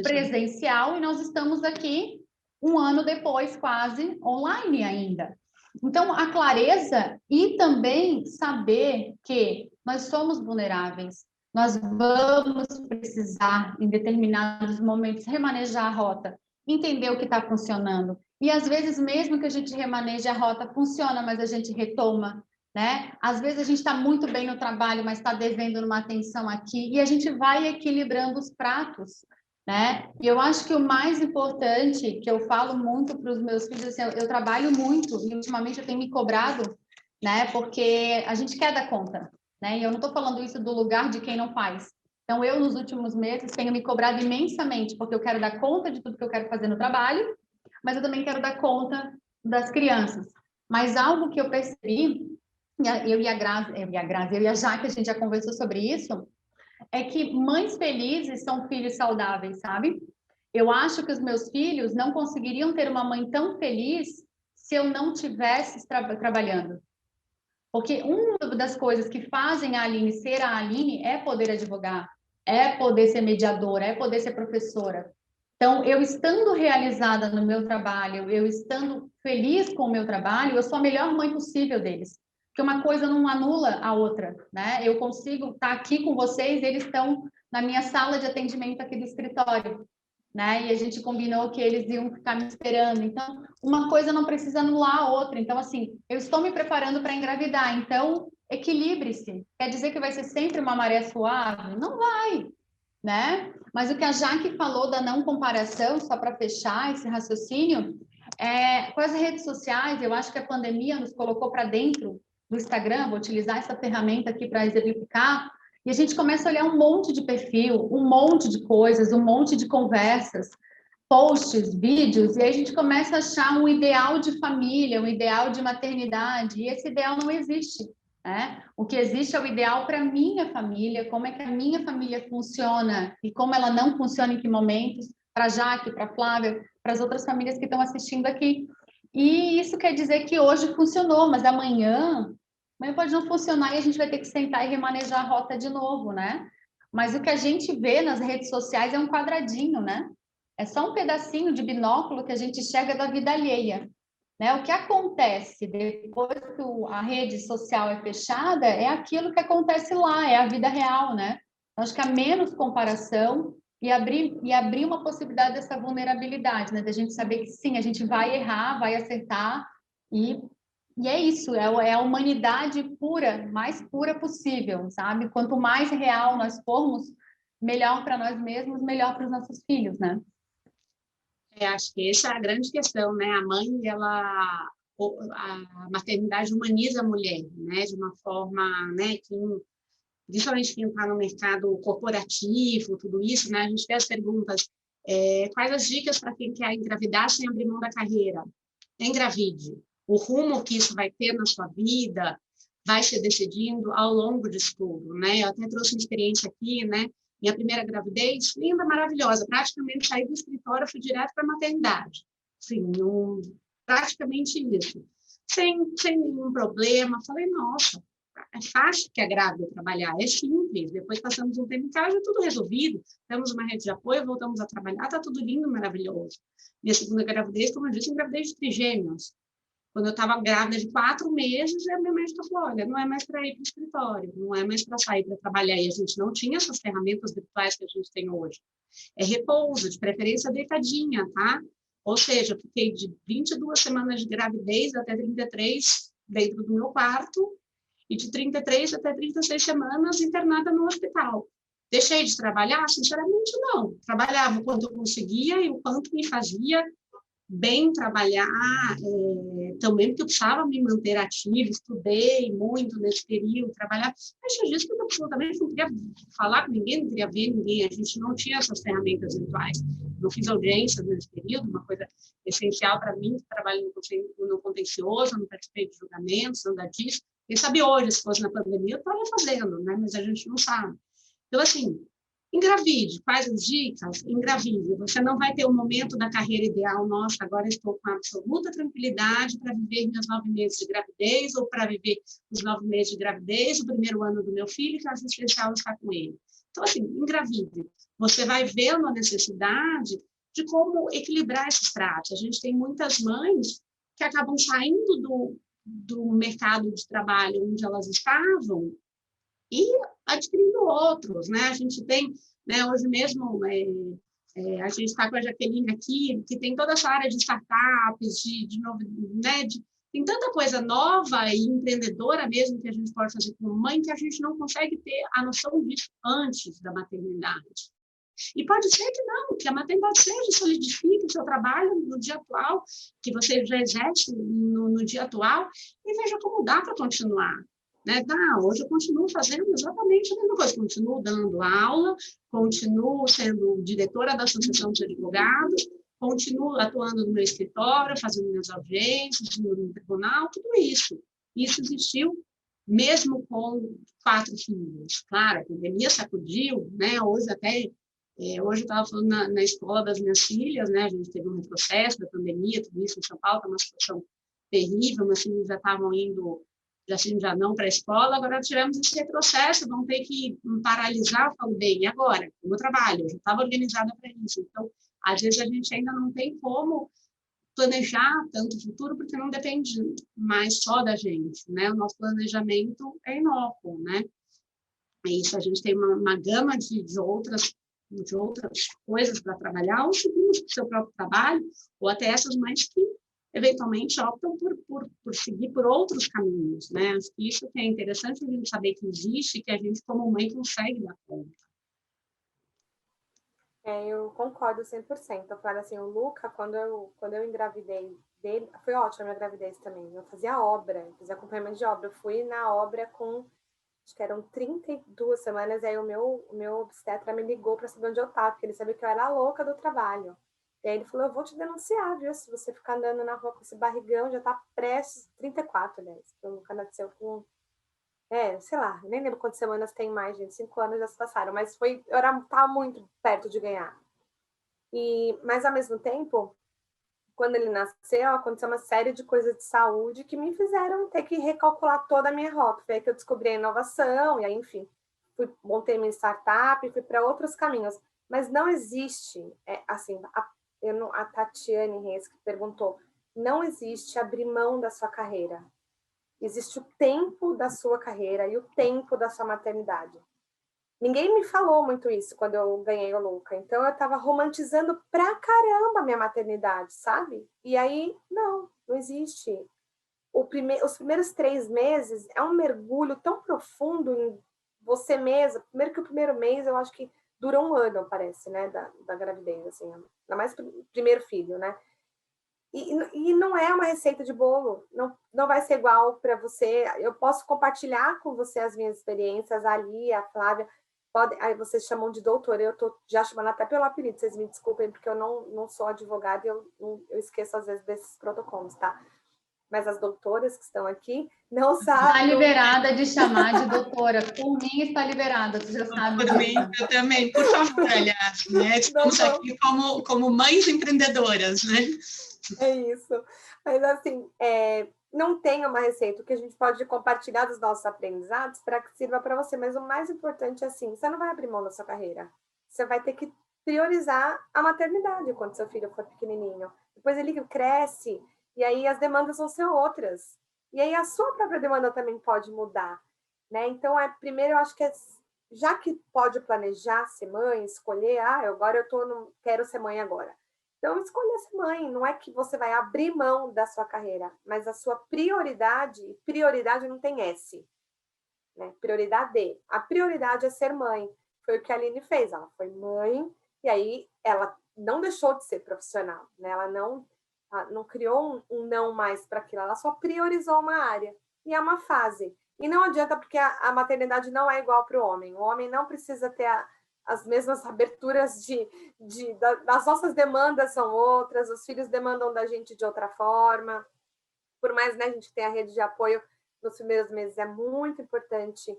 presencial, e nós estamos aqui um ano depois, quase online ainda. Então, a clareza e também saber que nós somos vulneráveis, nós vamos precisar, em determinados momentos, remanejar a rota, entender o que está funcionando. E, às vezes, mesmo que a gente remaneje a rota, funciona, mas a gente retoma, né? Às vezes a gente está muito bem no trabalho, mas está devendo numa atenção aqui, e a gente vai equilibrando os pratos, né? E eu acho que o mais importante, que eu falo muito para os meus filhos, assim, eu trabalho muito, e ultimamente eu tenho me cobrado, né? Porque a gente quer dar conta, né? E eu não estou falando isso do lugar de quem não faz. Então, eu, nos últimos meses, tenho me cobrado imensamente, porque eu quero dar conta de tudo que eu quero fazer no trabalho, mas eu também quero dar conta das crianças. Mas algo que eu percebi, eu e a Jaque, a gente já conversou sobre isso, é que mães felizes são filhos saudáveis, sabe? Eu acho que os meus filhos não conseguiriam ter uma mãe tão feliz se eu não tivesse trabalhando. Porque uma das coisas que fazem a Aline ser a Aline é poder advogar, é poder ser mediadora, é poder ser professora. Então, eu estando realizada no meu trabalho, eu estando feliz com o meu trabalho, eu sou a melhor mãe possível deles. Porque uma coisa não anula a outra, né? Eu consigo estar aqui com vocês, eles estão na minha sala de atendimento aqui do escritório, né? E a gente combinou que eles iam ficar me esperando. Então, uma coisa não precisa anular a outra. Então, assim, eu estou me preparando para engravidar. Então, equilibre-se. Quer dizer que vai ser sempre uma maré suave? Não vai, né? Mas o que a Jaque falou da não comparação, só para fechar esse raciocínio, com as redes sociais, eu acho que a pandemia nos colocou para dentro do Instagram, vou utilizar essa ferramenta aqui para exemplificar, e a gente começa a olhar um monte de perfil, um monte de coisas, um monte de conversas, posts, vídeos, e aí a gente começa a achar um ideal de família, um ideal de maternidade, e esse ideal não existe, né? O que existe é o ideal para a minha família, como é que a minha família funciona e como ela não funciona em que momentos, para a Jaque, para a Flávia, para as outras famílias que estão assistindo aqui. E isso quer dizer que hoje funcionou, mas amanhã pode não funcionar e a gente vai ter que sentar e remanejar a rota de novo, né? Mas o que a gente vê nas redes sociais é um quadradinho, né? É só um pedacinho de binóculo que a gente enxerga da vida alheia, né? O que acontece depois que a rede social é fechada é aquilo que acontece lá, é a vida real, né? Eu acho que há menos comparação e abrir uma possibilidade dessa vulnerabilidade, né? Da gente saber que sim, a gente vai errar, vai acertar e é isso, é a humanidade pura, mais pura possível, sabe? Quanto mais real nós formos, melhor para nós mesmos, melhor para os nossos filhos, né? Acho que essa é a grande questão, né? A mãe, a maternidade humaniza a mulher, né? De uma forma, né? Que principalmente quem está no mercado corporativo, tudo isso, né? A gente vê as perguntas, quais as dicas para quem quer engravidar sem abrir mão da carreira? Engravide. O rumo que isso vai ter na sua vida vai se decidindo ao longo disso tudo, né? Eu até trouxe uma experiência aqui, né? Minha primeira gravidez, linda, maravilhosa. Praticamente saí do escritório, fui direto para a maternidade. Sim, praticamente isso. Sem nenhum problema. Falei, nossa, é fácil que a grávida trabalhar, é simples. Depois passamos um tempo em casa, tudo resolvido. Temos uma rede de apoio, voltamos a trabalhar, está tudo lindo, maravilhoso. Minha segunda gravidez, como eu disse, engravidez de trigêmeos. Quando eu estava grávida de 4 meses, a minha médica falou, olha, não é mais para ir para o escritório, não é mais para sair para trabalhar. E a gente não tinha essas ferramentas virtuais que a gente tem hoje. É repouso, de preferência deitadinha, tá? Ou seja, eu fiquei de 22 semanas de gravidez até 33 dentro do meu quarto e de 33 até 36 semanas internada no hospital. Deixei de trabalhar? Sinceramente, não. Trabalhava o quanto eu conseguia e o quanto me fazia bem trabalhar, também porque eu precisava me manter ativa, estudei muito nesse período, trabalhar, mas disso que eu absolutamente não queria falar com ninguém, não queria ver ninguém, a gente não tinha essas ferramentas virtuais. Não fiz audiências nesse período, uma coisa essencial para mim, que trabalho no contencioso, não participei de julgamentos, nada disso. Quem sabe hoje, se fosse na pandemia, eu estaria fazendo, né? Mas a gente não sabe. Então, assim, engravide, quais as dicas? Engravide. Você não vai ter o momento da carreira ideal. Nossa, agora estou com absoluta tranquilidade para viver meus 9 meses de gravidez ou para viver os 9 meses de gravidez, o primeiro ano do meu filho, que a assistencial está com ele. Então, assim, engravide. Você vai vendo a necessidade de como equilibrar esses pratos. A gente tem muitas mães que acabam saindo do mercado de trabalho onde elas estavam e adquirindo outros, né? A gente tem, né, hoje mesmo, a gente está com a Jaqueline aqui, que tem toda essa área de startups, tem tanta coisa nova e empreendedora mesmo que a gente pode fazer como mãe que a gente não consegue ter a noção disso antes da maternidade. E pode ser que não, que a maternidade solidifique o seu trabalho no dia atual, que você já exerce no dia atual, e veja como dá para continuar. Né? Hoje eu continuo fazendo exatamente a mesma coisa, continuo dando aula, continuo sendo diretora da Associação de Advogados, continuo atuando no meu escritório, fazendo minhas audiências, no tribunal, tudo isso. Isso existiu mesmo com 4 filhos. Claro, a pandemia sacudiu, né? Hoje até, hoje eu estava falando na escola das minhas filhas, né? A gente teve um retrocesso da pandemia, tudo isso em São Paulo, está uma situação terrível, meus filhos já estavam indo, já não para a escola, agora tivemos esse retrocesso, vão ter que paralisar. Eu falo, bem, e agora? O meu trabalho, eu já estava organizada para isso. Então, às vezes a gente ainda não tem como planejar tanto o futuro, porque não depende mais só da gente, né? O nosso planejamento é inócuo, né? É isso, a gente tem uma gama de outras coisas para trabalhar, ou seguimos o seu próprio trabalho, ou até essas mães que eventualmente optam por seguir por outros caminhos, né? Acho que isso que é interessante a gente saber que existe, que a gente como mãe consegue dar conta. Eu concordo 100%. Eu falo assim, o Luca, quando eu engravidei dele, foi ótima a minha gravidez também. Eu fazia obra, eu fazia acompanhamento de obra. Eu fui na obra com, acho que eram 32 semanas, e aí o meu obstetra me ligou para saber onde eu estava, porque ele sabia que eu era a louca do trabalho. E aí ele falou, eu vou te denunciar, viu? Se você ficar andando na rua com esse barrigão, já tá prestes, 34, aliás. O Luca nasceu com... sei lá, nem lembro quantas semanas tem mais, gente. 5 anos já se passaram, mas tava muito perto de ganhar. Mas ao mesmo tempo, quando ele nasceu, aconteceu uma série de coisas de saúde que me fizeram ter que recalcular toda a minha rota. Foi aí que eu descobri a inovação, e aí, enfim, montei minha startup, fui para outros caminhos. Mas não existe, assim, a Tatiane Reis que perguntou, não existe abrir mão da sua carreira. Existe o tempo da sua carreira e o tempo da sua maternidade. Ninguém me falou muito isso quando eu ganhei o Luca. Então, eu estava romantizando pra caramba a minha maternidade, sabe? E aí, não existe. Os primeiros 3 meses é um mergulho tão profundo em você mesma. Primeiro que o primeiro mês, eu acho que dura 1 ano, parece, né? Da gravidez, assim. Ainda mais primeiro filho, né? E não é uma receita de bolo, não vai ser igual para você. Eu posso compartilhar com você as minhas experiências, ali, a Flávia, aí vocês chamam de doutora, eu estou já chamando até pelo apelido, vocês me desculpem, porque eu não sou advogada e eu esqueço às vezes desses protocolos, tá? Mas as doutoras que estão aqui não sabem... Está liberada de chamar de doutora. Por mim, está liberada, você já sabe. Por mim, eu também. Por favor, aliás, né? Estamos aqui como mães empreendedoras, né? É isso. Mas, assim, não tem uma receita. O que a gente pode compartilhar dos nossos aprendizados para que sirva para você. Mas o mais importante é assim, você não vai abrir mão da sua carreira. Você vai ter que priorizar a maternidade quando seu filho for pequenininho. Depois ele cresce e aí as demandas vão ser outras. E aí a sua própria demanda também pode mudar, né? Então, primeiro eu acho que já que pode planejar ser mãe, escolher, agora quero ser mãe agora. Então, escolha ser mãe. Não é que você vai abrir mão da sua carreira, mas a sua prioridade não tem S, né? Prioridade. A prioridade é ser mãe. Foi o que a Aline fez. Ela foi mãe e aí ela não deixou de ser profissional, né? Ela não criou um não mais para aquilo. Ela só priorizou uma área. E é uma fase. E não adianta, porque a maternidade não é igual para o homem. O homem não precisa ter as mesmas aberturas das nossas demandas são outras, os filhos demandam da gente de outra forma. Por mais, né, a gente tenha a rede de apoio nos primeiros meses, é muito importante.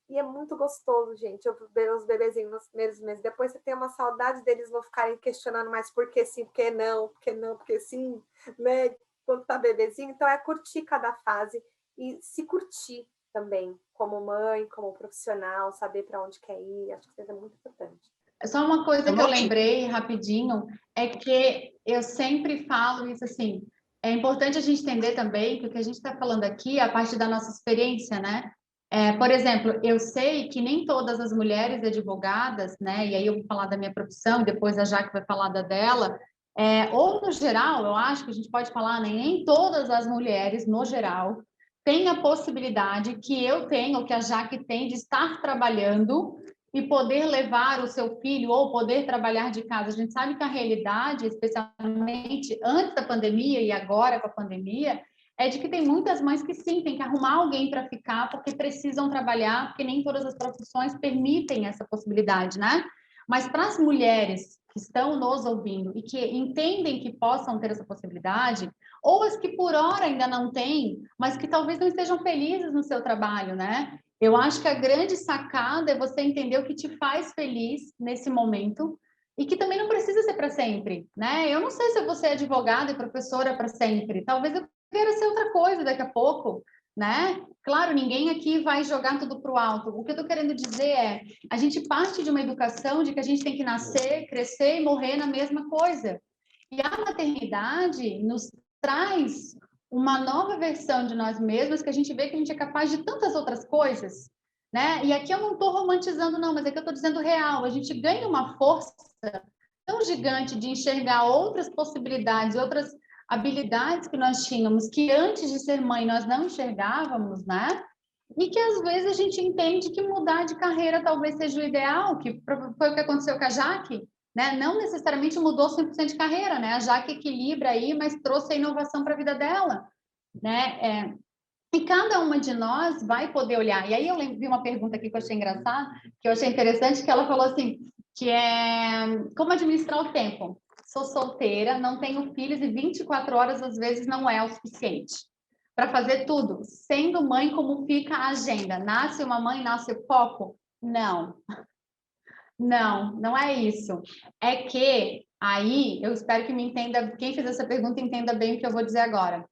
E é muito gostoso, gente, eu ver os bebezinhos nos primeiros meses. Depois você tem uma saudade deles não ficarem questionando mais por que sim, por que não, porque sim, né? Quando tá bebezinho. Então, é curtir cada fase e se curtir também, como mãe, como profissional, saber para onde quer ir. Acho que isso é muito importante. Só uma coisa que eu lembrei rapidinho é que eu sempre falo isso assim, é importante a gente entender também que o que a gente está falando aqui é a partir da nossa experiência, né? Por exemplo, eu sei que nem todas as mulheres advogadas, né? E aí eu vou falar da minha profissão e depois a Jaque vai falar da dela. Ou no geral, eu acho que a gente pode falar, né? Nem todas as mulheres, no geral, têm a possibilidade que eu tenho, ou que a Jaque tem, de estar trabalhando e poder levar o seu filho ou poder trabalhar de casa. A gente sabe que a realidade, especialmente antes da pandemia e agora com a pandemia, é de que tem muitas mães que sim, tem que arrumar alguém para ficar porque precisam trabalhar, porque nem todas as profissões permitem essa possibilidade, né? Mas para as mulheres que estão nos ouvindo e que entendem que possam ter essa possibilidade, ou as que por hora ainda não têm, mas que talvez não estejam felizes no seu trabalho, né? Eu acho que a grande sacada é você entender o que te faz feliz nesse momento e que também não precisa ser para sempre, né? Eu não sei se eu vou ser advogada e professora para sempre. Talvez eu queira ser outra coisa daqui a pouco, né? Claro, ninguém aqui vai jogar tudo para o alto. O que eu estou querendo dizer é, a gente parte de uma educação de que a gente tem que nascer, crescer e morrer na mesma coisa. E a maternidade nos traz uma nova versão de nós mesmos que a gente vê que a gente é capaz de tantas outras coisas, né? E aqui eu não estou romantizando, não, mas é que eu estou dizendo real. A gente ganha uma força tão gigante de enxergar outras possibilidades, outras habilidades que nós tínhamos, que antes de ser mãe nós não enxergávamos, né? E que às vezes a gente entende que mudar de carreira talvez seja o ideal, que foi o que aconteceu com a Jaque, né? Não necessariamente mudou 100% de carreira, né? A Jaque equilibra aí, mas trouxe a inovação para a vida dela, né? E cada uma de nós vai poder olhar. E aí eu vi uma pergunta aqui que eu achei engraçada, que eu achei interessante, que ela falou assim, que é como administrar o tempo. Sou solteira, não tenho filhos e 24 horas às vezes não é o suficiente para fazer tudo. Sendo mãe, como fica a agenda? Nasce uma mãe, nasce o foco? Não. Não é isso. É que aí, eu espero que me entenda, quem fez essa pergunta entenda bem o que eu vou dizer agora.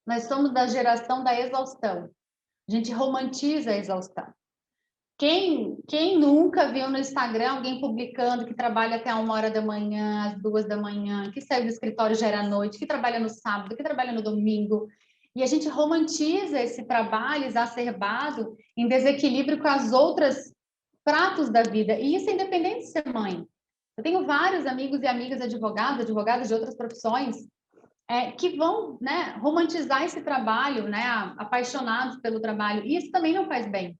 Nós somos da geração da exaustão. A gente romantiza a exaustão. Quem nunca viu no Instagram alguém publicando que trabalha até 1h da manhã, às 2 da manhã, que sai do escritório já era à noite, que trabalha no sábado, que trabalha no domingo. E a gente romantiza esse trabalho exacerbado em desequilíbrio com as outras pratos da vida. E isso é independente de ser mãe. Eu tenho vários amigos e amigas advogados, advogadas de outras profissões, que vão, né, romantizar esse trabalho, né, apaixonados pelo trabalho. E isso também não faz bem.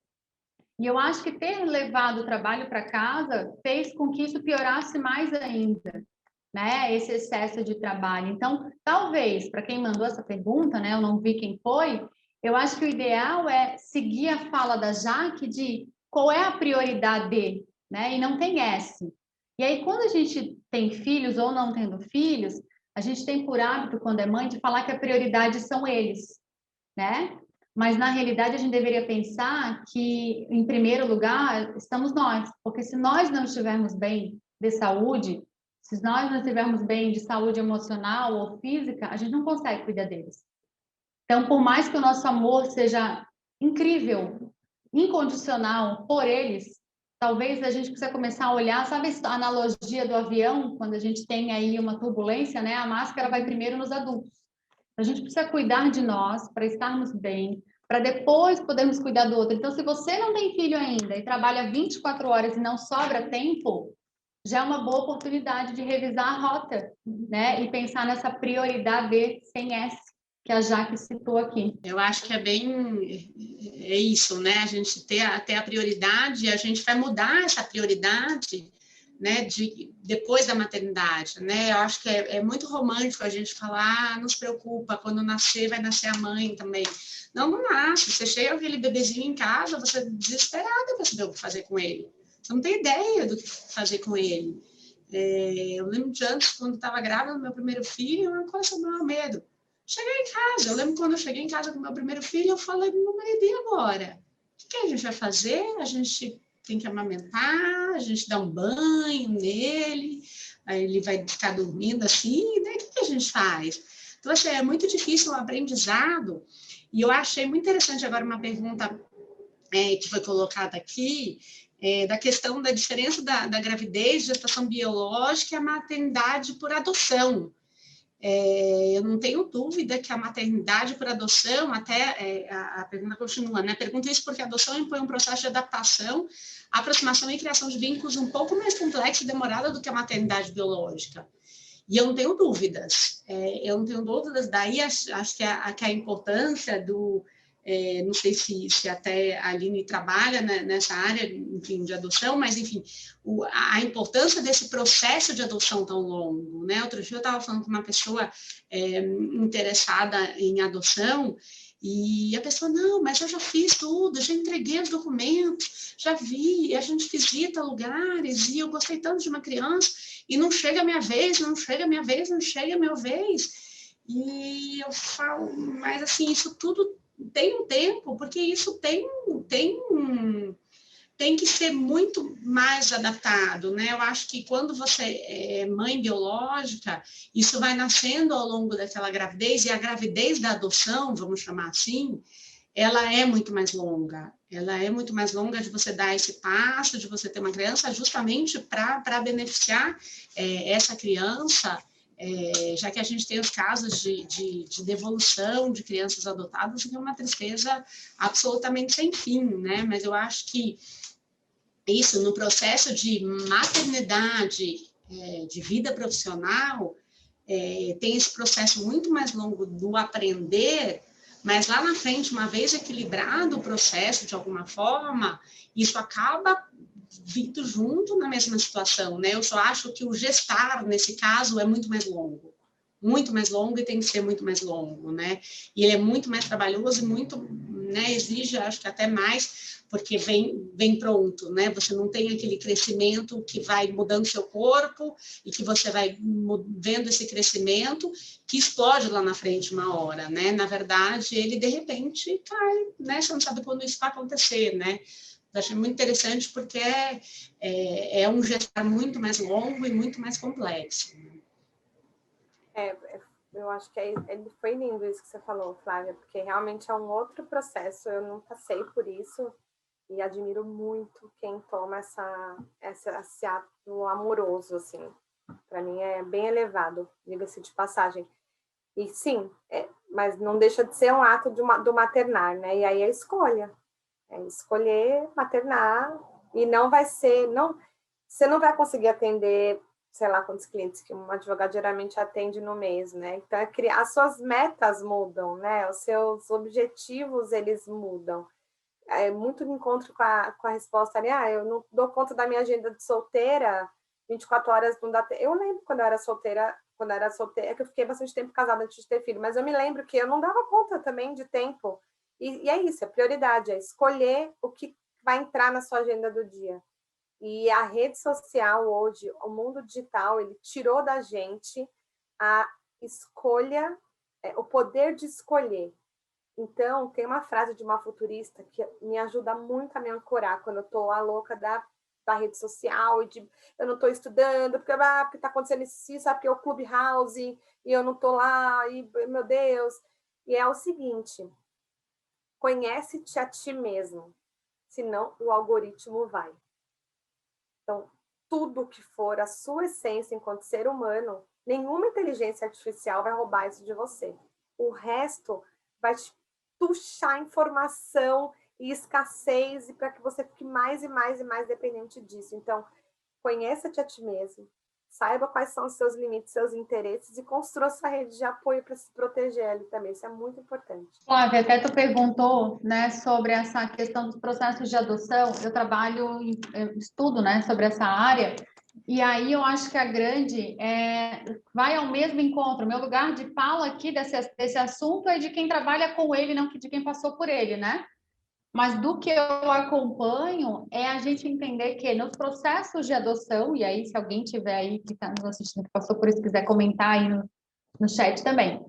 E eu acho que ter levado o trabalho para casa fez com que isso piorasse mais ainda, né, esse excesso de trabalho. Então, talvez, para quem mandou essa pergunta, né, eu não vi quem foi, eu acho que o ideal é seguir a fala da Jaque de qual é a prioridade, né, e não tem S. E aí, quando a gente tem filhos ou não tendo filhos, a gente tem por hábito, quando é mãe, de falar que a prioridade são eles, né? Mas, na realidade, a gente deveria pensar que, em primeiro lugar, estamos nós. Porque se nós não estivermos bem de saúde, se nós não estivermos bem de saúde emocional ou física, a gente não consegue cuidar deles. Então, por mais que o nosso amor seja incrível, incondicional por eles, talvez a gente precisa começar a olhar, sabe a analogia do avião, quando a gente tem aí uma turbulência, né? A máscara vai primeiro nos adultos. A gente precisa cuidar de nós para estarmos bem, para depois podermos cuidar do outro. Então, se você não tem filho ainda e trabalha 24 horas e não sobra tempo, já é uma boa oportunidade de revisar a rota, né? E pensar nessa prioridade sem S, que a Jaque citou aqui. Eu acho que é isso, né? A gente ter a prioridade, a gente vai mudar essa prioridade, né, depois da maternidade, né? Eu acho que é muito romântico a gente falar, não se preocupa, quando nascer, vai nascer a mãe também. Não nasce. Você chega aquele bebezinho em casa, você é desesperada para saber o que fazer com ele. Você não tem ideia do que fazer com ele. Eu lembro de antes, quando estava grávida do meu primeiro filho, uma coisa sobre o meu medo. Cheguei em casa, eu lembro quando eu cheguei em casa com meu primeiro filho, eu falei para meu marido, e agora? O que a gente vai fazer? A gente tem que amamentar, a gente dá um banho nele, aí ele vai ficar dormindo assim, e daí o que a gente faz? Então, assim, é muito difícil o aprendizado, e eu achei muito interessante agora uma pergunta que foi colocada aqui, da questão da diferença da gravidez, gestação biológica e a maternidade por adoção. Eu não tenho dúvida que a maternidade por adoção, até a pergunta continua, né? Pergunto isso porque a adoção impõe um processo de adaptação, aproximação e criação de vínculos um pouco mais complexo e demorada do que a maternidade biológica. E eu não tenho dúvidas. Daí acho que a importância do... não sei se até a Aline trabalha nessa área, enfim, de adoção, mas, enfim, a importância desse processo de adoção tão longo, né? Outro dia eu estava falando com uma pessoa interessada em adoção E a pessoa, não, mas eu já fiz tudo, já entreguei os documentos, já vi, a gente visita lugares, e eu gostei tanto de uma criança, e não chega a minha vez, não chega a minha vez, não chega a minha vez. E eu falo, mas assim, isso tudo tem um tempo, porque isso tem que ser muito mais adaptado, né? Eu acho que quando você é mãe biológica, isso vai nascendo ao longo daquela gravidez, e a gravidez da adoção, vamos chamar assim, ela é muito mais longa. Ela é muito mais longa de você dar esse passo, de você ter uma criança, justamente para beneficiar essa criança, já que a gente tem os casos de devolução de crianças adotadas, que é uma tristeza absolutamente sem fim, né? Mas eu acho que isso, no processo de maternidade, de vida profissional, tem esse processo muito mais longo do aprender, mas lá na frente, uma vez equilibrado o processo de alguma forma, isso acaba vindo junto na mesma situação, né? Eu só acho que o gestar, nesse caso, é muito mais longo e tem que ser muito mais longo, né? E ele é muito mais trabalhoso e muito, né, exige, acho que até mais, porque vem pronto, né? Você não tem aquele crescimento que vai mudando seu corpo e que você vai vendo esse crescimento que explode lá na frente uma hora, né? Na verdade, ele de repente cai, né? Você não sabe quando isso vai acontecer, né? Eu achei muito interessante porque é um gestar muito mais longo e muito mais complexo. Eu acho que foi lindo isso que você falou, Flávia, porque realmente é um outro processo, eu não passei por isso e admiro muito quem toma esse ato amoroso, assim. Para mim é bem elevado, diga-se de passagem. E sim, mas não deixa de ser um ato do maternar, né? E aí é escolha. É escolher maternar e não vai ser... você não vai conseguir atender, sei lá quantos clientes que um advogado geralmente atende no mês, né? Então, as suas metas mudam, né? Os seus objetivos, eles mudam. É muito de encontro com a resposta ali, eu não dou conta da minha agenda de solteira, 24 horas não dá tempo. Eu lembro quando eu era solteira, é que eu fiquei bastante tempo casada antes de ter filho, mas eu me lembro que eu não dava conta também de tempo. E é isso, é prioridade, é escolher o que vai entrar na sua agenda do dia. E a rede social hoje, o mundo digital, ele tirou da gente a escolha, o poder de escolher. Então, tem uma frase de uma futurista que me ajuda muito a me ancorar quando eu estou a louca da rede social, e eu não estou estudando, porque está acontecendo isso, sabe, porque é o Clubhouse, e eu não estou lá, e meu Deus. E é o seguinte, conhece-te a ti mesmo, senão o algoritmo vai. Então, tudo que for a sua essência enquanto ser humano, nenhuma inteligência artificial vai roubar isso de você. O resto vai te puxar informação e escassez e para que você fique mais e mais e mais dependente disso. Então, conheça-te a ti mesmo, saiba quais são os seus limites, seus interesses e construa sua rede de apoio para se proteger ali também. Isso é muito importante. Flávia, até tu perguntou, né, sobre essa questão dos processos de adoção. Eu estudo, né, sobre essa área. E aí eu acho que a grande vai ao mesmo encontro. Meu lugar de fala aqui desse assunto é de quem trabalha com ele, não de quem passou por ele, né? Mas do que eu acompanho é a gente entender que nos processos de adoção, e aí se alguém tiver aí que está nos assistindo, que passou por isso, quiser comentar aí no chat também,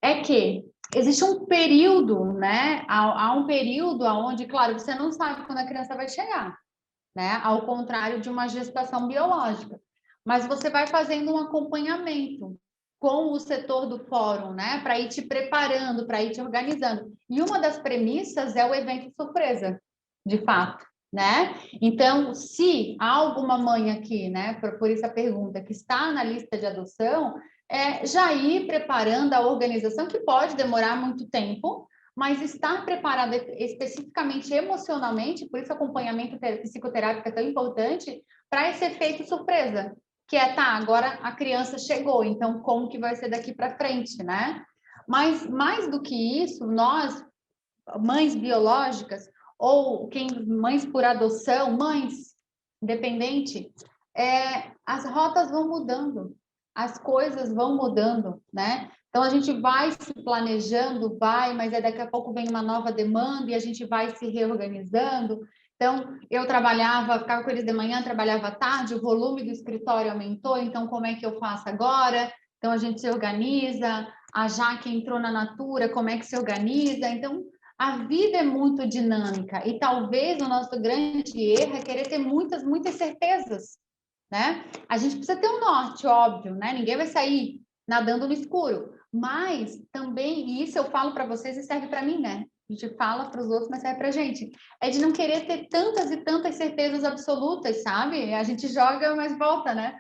é que existe um período, né? Há um período onde, claro, você não sabe quando a criança vai chegar, né? Ao contrário de uma gestação biológica. Mas você vai fazendo um acompanhamento com o setor do fórum, né? Para ir te preparando, para ir te organizando. E uma das premissas é o evento surpresa, de fato, né? Então, se há alguma mãe aqui, né? Por isso a pergunta, que está na lista de adoção, já ir preparando a organização, que pode demorar muito tempo, mas estar preparada especificamente emocionalmente, por isso o acompanhamento psicoterápico é tão importante, para esse efeito surpresa, que agora a criança chegou, então como que vai ser daqui para frente, né? Mas mais do que isso, nós, mães biológicas, ou mães por adoção, mães independente, as rotas vão mudando, as coisas vão mudando, né? Então, a gente vai se planejando, mas aí daqui a pouco vem uma nova demanda e a gente vai se reorganizando. Então, eu ficava com eles de manhã, trabalhava à tarde, o volume do escritório aumentou, então como é que eu faço agora? Então, a gente se organiza, a Jaque entrou na Natura, como é que se organiza? Então, a vida é muito dinâmica e talvez o nosso grande erro é querer ter muitas certezas, né? A gente precisa ter um norte, óbvio, né? Ninguém vai sair nadando no escuro, mas também, e isso eu falo para vocês e serve para mim, né? A gente fala para os outros, mas serve para a gente. É de não querer ter tantas e tantas certezas absolutas, sabe? A gente joga, mas volta, né?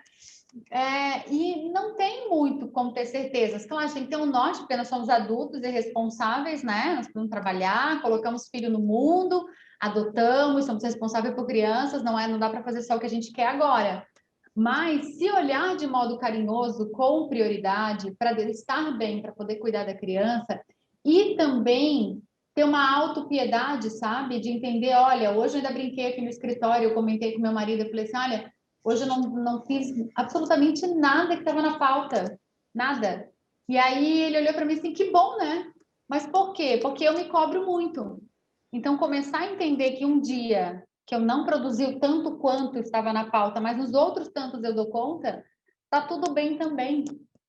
E não tem muito como ter certezas. Claro, a gente tem que ter um norte, porque nós somos adultos e responsáveis, né? Nós precisamos trabalhar, colocamos filho no mundo, adotamos, somos responsáveis por crianças, não dá para fazer só o que a gente quer agora. Mas se olhar de modo carinhoso, com prioridade, para estar bem, para poder cuidar da criança, e também ter uma autopiedade, sabe? De entender, olha, hoje eu ainda brinquei aqui no escritório, eu comentei com meu marido, eu falei assim, olha, hoje eu não fiz absolutamente nada que estava na pauta, nada. E aí ele olhou para mim assim, que bom, né? Mas por quê? Porque eu me cobro muito. Então, começar a entender que um dia que eu não produzi o tanto quanto estava na pauta, mas nos outros tantos eu dou conta, tá tudo bem também.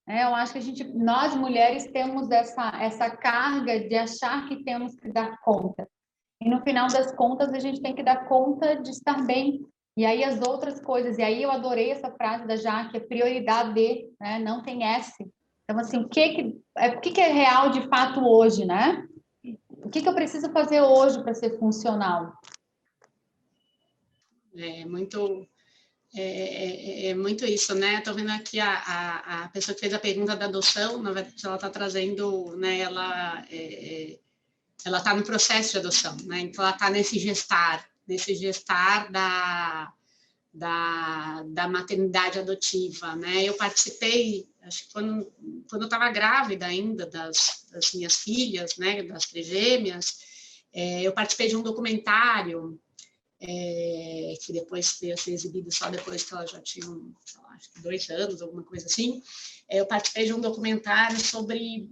Eu acho que nós mulheres temos essa carga de achar que temos que dar conta. E no final das contas, a gente tem que dar conta de estar bem. E aí as outras coisas, e aí eu adorei essa frase da Jaque, é prioridade, né? Não tem S. Então, assim, o que é real de fato hoje, né? O que eu preciso fazer hoje para ser funcional? É muito isso, né? Estou vendo aqui a pessoa que fez a pergunta da adoção, na verdade, ela está trazendo, né? Ela está no processo de adoção, né? Então, ela está nesse gestar da maternidade adotiva, né? Eu participei, acho que quando eu estava grávida ainda das minhas filhas, né? Das trigêmeas, eu participei de um documentário que depois veio a ser exibido só depois que elas já tinham, acho que 2 anos, alguma coisa assim. Eu participei de um documentário sobre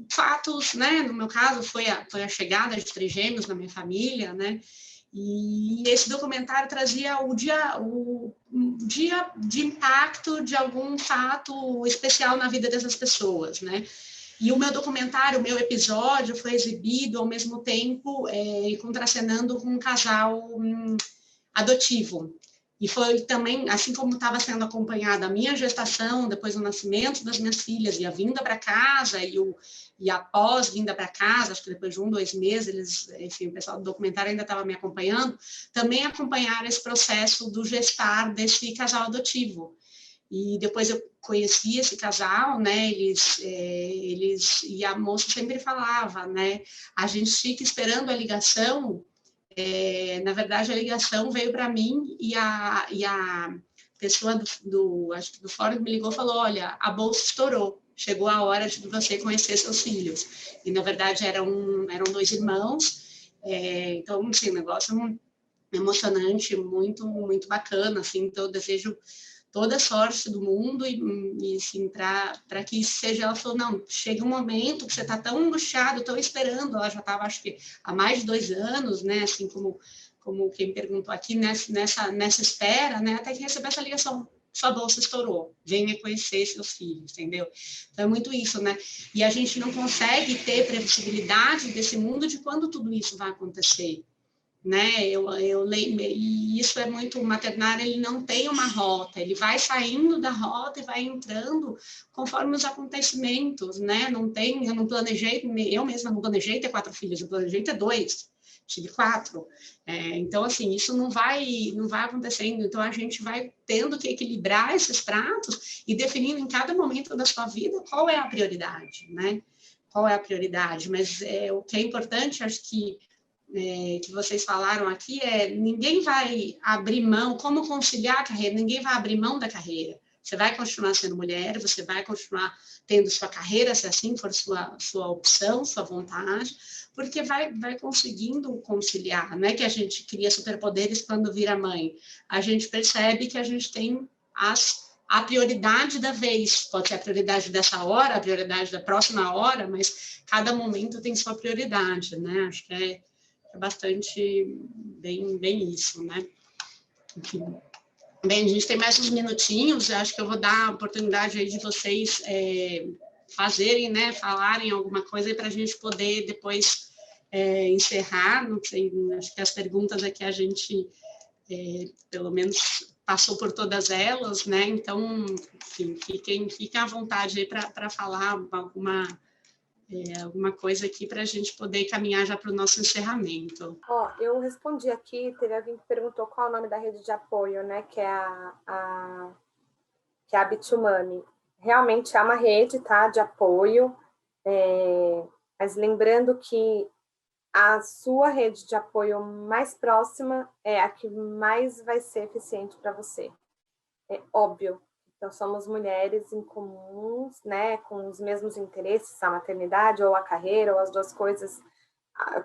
fatos, né? No meu caso, foi a chegada de trigêmeos na minha família, né? E esse documentário trazia o dia de impacto de algum fato especial na vida dessas pessoas, né? E o meu documentário, o meu episódio foi exibido ao mesmo tempo contracenando com um casal adotivo. E foi também, assim como estava sendo acompanhada a minha gestação, depois o nascimento das minhas filhas, e a vinda para casa, e após vinda para casa, acho que depois de 1, 2 meses, enfim, o pessoal do documentário ainda estava me acompanhando, também acompanharam esse processo do gestar desse casal adotivo. E depois eu conheci esse casal, né? E a moça sempre falava, né? A gente fica esperando a ligação. Na verdade, a ligação veio para mim e a pessoa acho que do fórum me ligou e falou: olha, a bolsa estourou, chegou a hora de você conhecer seus filhos. E na verdade eram 2 irmãos. Então, assim, um negócio emocionante, muito, muito bacana. Assim, então, eu desejo toda a sorte do mundo e assim, para que isso seja. Ela falou, não, chega um momento que você está tão angustiado, tão esperando, ela já estava, acho que, há mais de 2 anos, né, assim como quem perguntou aqui, nessa espera, né, até que recebeu essa ligação, sua bolsa estourou, venha conhecer seus filhos, entendeu? Então, é muito isso, né? E a gente não consegue ter previsibilidade desse mundo de quando tudo isso vai acontecer, né? E isso é muito, o maternário, ele não tem uma rota, ele vai saindo da rota e vai entrando conforme os acontecimentos, né? Eu não planejei, eu mesma não planejei ter 4 filhos, eu planejei ter 2, tive 4. Então, assim, isso não vai acontecendo, então a gente vai tendo que equilibrar esses pratos e definindo em cada momento da sua vida qual é a prioridade, né? Qual é a prioridade, mas o que é importante, acho que vocês falaram aqui ninguém vai abrir mão, como conciliar a carreira, ninguém vai abrir mão da carreira. Você vai continuar sendo mulher, você vai continuar tendo sua carreira, se assim for sua opção, sua vontade, porque vai conseguindo conciliar. Não é que a gente cria superpoderes quando vira mãe. A gente percebe que a gente tem as a prioridade da vez, pode ser a prioridade dessa hora, a prioridade da próxima hora, mas cada momento tem sua prioridade, né? Acho que é bastante bem isso, né? Enfim. Bem, a gente tem mais uns minutinhos, acho que eu vou dar a oportunidade aí de vocês fazerem, né, falarem alguma coisa para a gente poder depois encerrar. Não sei, acho que as perguntas aqui a gente, pelo menos, passou por todas elas, né? Então, enfim, fiquem à vontade aí para falar alguma coisa aqui para a gente poder caminhar já para o nosso encerramento. Eu respondi aqui, teve alguém que perguntou qual é o nome da rede de apoio, né? Que é a Bitumami. Realmente é uma rede, tá? De apoio, mas lembrando que a sua rede de apoio mais próxima é a que mais vai ser eficiente para você. É óbvio. Então, somos mulheres em comuns, né, com os mesmos interesses, a maternidade ou a carreira, ou as duas coisas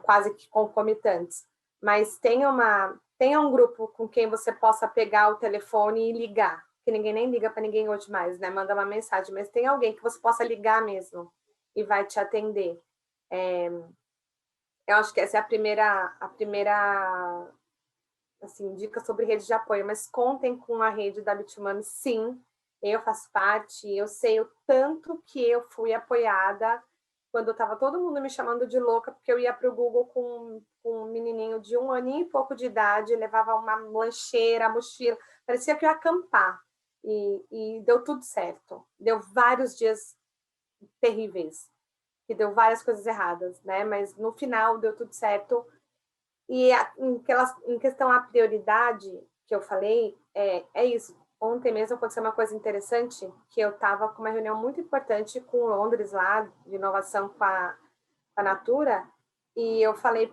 quase que concomitantes. Mas tenha um grupo com quem você possa pegar o telefone e ligar, que ninguém nem liga para ninguém hoje mais, né? Manda uma mensagem, mas tem alguém que você possa ligar mesmo e vai te atender. Eu acho que essa é a primeira assim, dica sobre rede de apoio, mas contem com a rede da Bitumami, sim. Eu faço parte, eu sei o tanto que eu fui apoiada quando estava todo mundo me chamando de louca, porque eu ia para o Google com um menininho de 1 aninho e pouco de idade, levava uma lancheira, mochila, parecia que eu ia acampar. E deu tudo certo. Deu vários dias terríveis, que deu várias coisas erradas, né? Mas no final deu tudo certo. E em questão à prioridade que eu falei, é isso. Ontem mesmo aconteceu uma coisa interessante, que eu estava com uma reunião muito importante com Londres, lá, de inovação com a Natura, e eu falei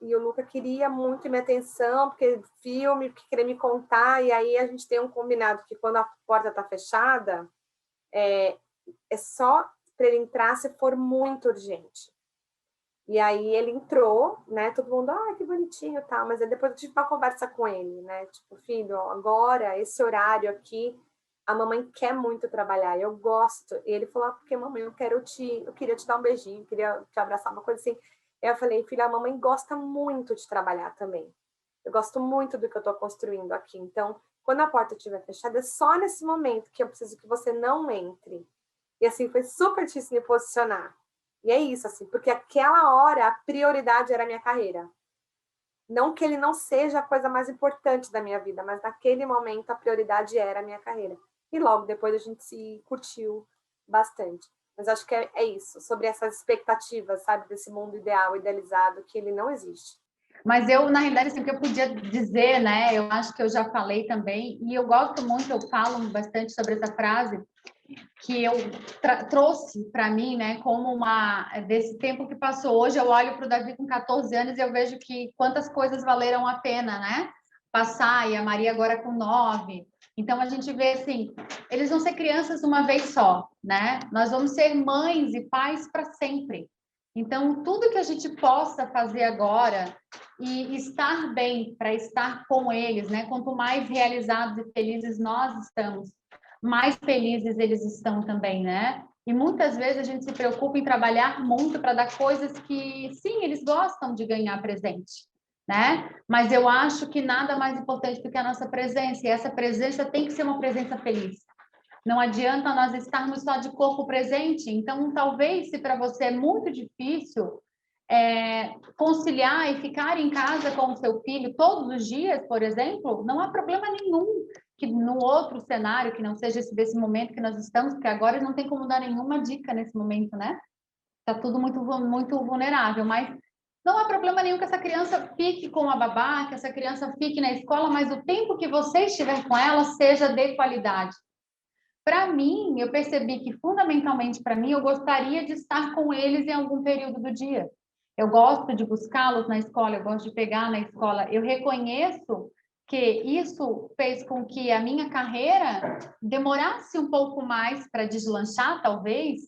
e o Luca queria muito minha atenção, porque filme, porque queria me contar, e aí a gente tem um combinado que quando a porta está fechada, é só para ele entrar se for muito urgente. E aí ele entrou, né? Todo mundo, que bonitinho e tal. Mas aí depois eu tive uma conversa com ele, né? Tipo, filho, agora, esse horário aqui, a mamãe quer muito trabalhar, eu gosto. E ele falou, porque mamãe, eu queria te dar um beijinho, queria te abraçar, uma coisa assim. Aí eu falei, filho, a mamãe gosta muito de trabalhar também. Eu gosto muito do que eu estou construindo aqui. Então, quando a porta estiver fechada, é só nesse momento que eu preciso que você não entre. E assim, foi super difícil me posicionar. E é isso, assim, porque aquela hora a prioridade era a minha carreira. Não que ele não seja a coisa mais importante da minha vida, mas naquele momento a prioridade era a minha carreira. E logo depois a gente se curtiu bastante. Mas acho que é isso, sobre essas expectativas, sabe, desse mundo ideal, idealizado, que ele não existe. Mas eu, na realidade, assim, o que eu podia dizer, né, eu acho que eu já falei também, e eu gosto muito, eu falo bastante sobre essa frase, que eu trouxe para mim, né, como desse tempo que passou. Hoje eu olho para o Davi com 14 anos e eu vejo que quantas coisas valeram a pena, né, passar, e a Maria agora com 9. Então a gente vê assim, eles vão ser crianças uma vez só, né? Nós vamos ser mães e pais para sempre. Então tudo que a gente possa fazer agora e estar bem para estar com eles, né? Quanto mais realizados e felizes nós estamos, mais felizes eles estão também, né? E muitas vezes a gente se preocupa em trabalhar muito para dar coisas que, sim, eles gostam de ganhar presente, né? Mas eu acho que nada mais importante do que a nossa presença, e essa presença tem que ser uma presença feliz. Não adianta nós estarmos só de corpo presente. Então, talvez, se para você é muito difícil conciliar e ficar em casa com o seu filho todos os dias, por exemplo, não há problema nenhum que no outro cenário, que não seja esse desse momento que nós estamos, porque agora não tem como dar nenhuma dica nesse momento, né? Está tudo muito, muito vulnerável, mas não há problema nenhum que essa criança fique com a babá, que essa criança fique na escola, mas o tempo que você estiver com ela seja de qualidade. Para mim, eu percebi que, fundamentalmente para mim, eu gostaria de estar com eles em algum período do dia. Eu gosto de buscá-los na escola, eu gosto de pegar na escola. Eu reconheço que isso fez com que a minha carreira demorasse um pouco mais para deslanchar, talvez,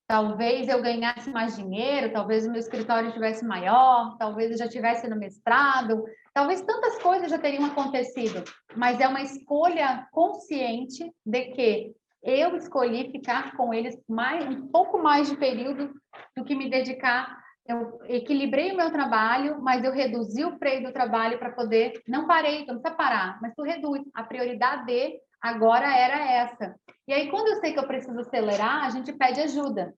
talvez eu ganhasse mais dinheiro, talvez o meu escritório estivesse maior, talvez eu já estivesse no mestrado, talvez tantas coisas já teriam acontecido, mas é uma escolha consciente de que eu escolhi ficar com eles um pouco mais de período do que me dedicar. Eu equilibrei o meu trabalho, mas eu reduzi o freio do trabalho para poder... Não parei, tu não precisa parar, mas tu reduz. A prioridade agora era essa. E aí, quando eu sei que eu preciso acelerar, a gente pede ajuda.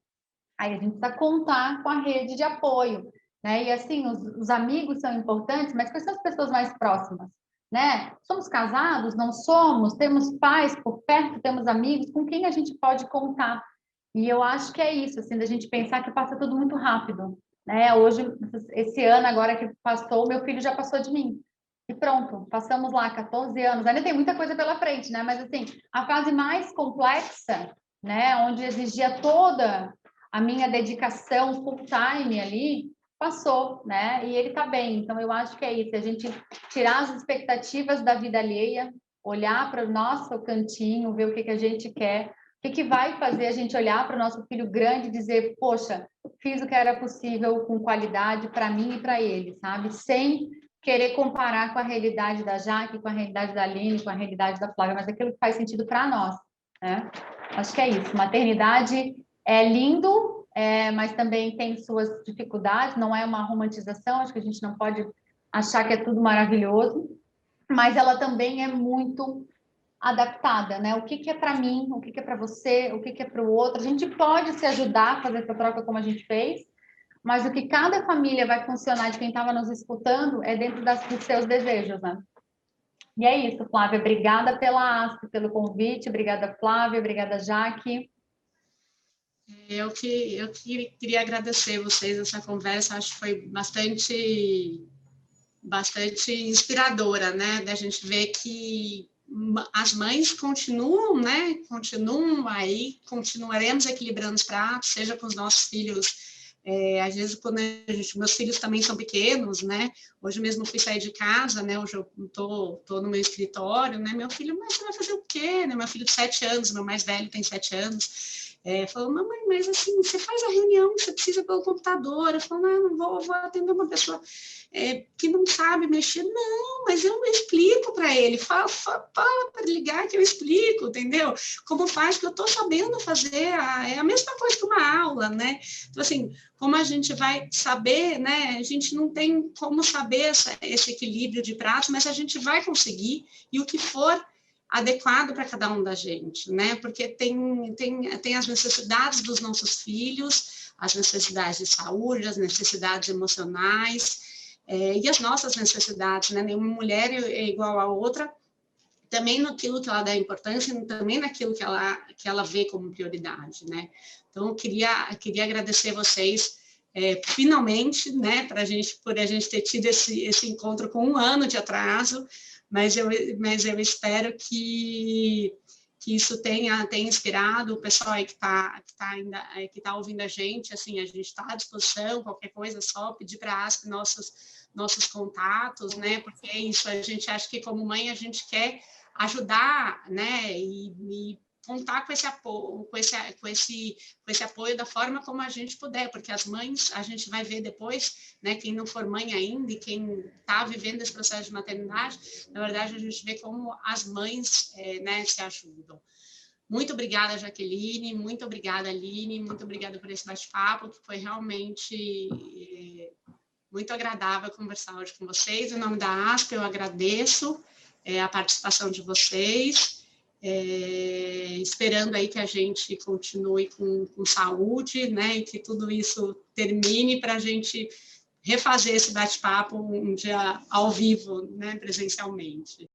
Aí a gente precisa contar com a rede de apoio, né? E assim, os amigos são importantes, mas quais são as pessoas mais próximas, né? Somos casados? Não somos? Temos pais por perto? Temos amigos? Com quem a gente pode contar? E eu acho que é isso, assim, da gente pensar que passa tudo muito rápido, né? Hoje, esse ano agora que passou, meu filho já passou de mim. E pronto, passamos lá 14 anos. Ainda tem muita coisa pela frente, né? Mas assim, a fase mais complexa, né, onde exigia toda a minha dedicação full time ali, passou, né? E ele tá bem. Então eu acho que é isso, a gente tirar as expectativas da vida alheia, olhar para o nosso cantinho, ver o que a gente quer, o que vai fazer a gente olhar para o nosso filho grande e dizer, poxa, fiz o que era possível com qualidade para mim e para ele, sabe? Sem querer comparar com a realidade da Jaque, com a realidade da Aline, com a realidade da Flávia, mas aquilo que faz sentido para nós, né? Acho que é isso. Maternidade é lindo, mas também tem suas dificuldades, não é uma romantização, acho que a gente não pode achar que é tudo maravilhoso, mas ela também é muito adaptada, né? O que é para mim, o que é para você, o que é para o outro. A gente pode se ajudar a fazer essa troca como a gente fez, mas o que cada família vai funcionar de quem estava nos escutando é dentro dos seus desejos, né? E é isso, Flávia. Obrigada pelo convite, obrigada, Flávia, obrigada, Jaque. Eu queria agradecer vocês essa conversa, acho que foi bastante inspiradora, né? Da gente ver que as mães continuam, né? Continuam aí, continuaremos equilibrando os pratos, seja com os nossos filhos. Às vezes, quando meus filhos também são pequenos, né? Hoje mesmo fui sair de casa, né? Hoje eu tô no meu escritório, né? Meu filho, mas você vai fazer o quê? Né? Meu filho de 7 anos, meu mais velho tem 7 anos. Falou, mamãe, mas assim, você faz a reunião, você precisa pelo computador. Eu falo, não vou atender uma pessoa que não sabe mexer. Não, mas eu explico para ele. Fala para ligar que eu explico, entendeu? Como faz, que eu estou sabendo fazer. É a mesma coisa que uma aula, né? Então, assim, como a gente vai saber, né? A gente não tem como saber esse equilíbrio de pratos, mas a gente vai conseguir, e o que for adequado para cada um da gente, né? Porque tem as necessidades dos nossos filhos, as necessidades de saúde, as necessidades emocionais, e as nossas necessidades, né? Nenhuma mulher é igual a outra, também naquilo que ela dá importância, também naquilo que ela vê como prioridade, né? Então, eu queria agradecer vocês, finalmente, né, por a gente ter tido esse encontro com 1 ano de atraso, mas eu espero que isso tenha inspirado o pessoal aí que está ouvindo a gente. Assim, a gente está à disposição, qualquer coisa, só pedir para a ASP nossos contatos, né? Porque é isso, a gente acha que como mãe a gente quer ajudar, né? E contar com esse apoio da forma como a gente puder, porque as mães, a gente vai ver depois, né, quem não for mãe ainda e quem está vivendo esse processo de maternidade, na verdade a gente vê como as mães, né, se ajudam. Muito obrigada, Jaqueline, muito obrigada, Aline, muito obrigada por esse bate-papo, que foi realmente muito agradável conversar hoje com vocês. Em nome da ASP, eu agradeço a participação de vocês, esperando aí que a gente continue com saúde, né, e que tudo isso termine para a gente refazer esse bate-papo um dia ao vivo, né, presencialmente.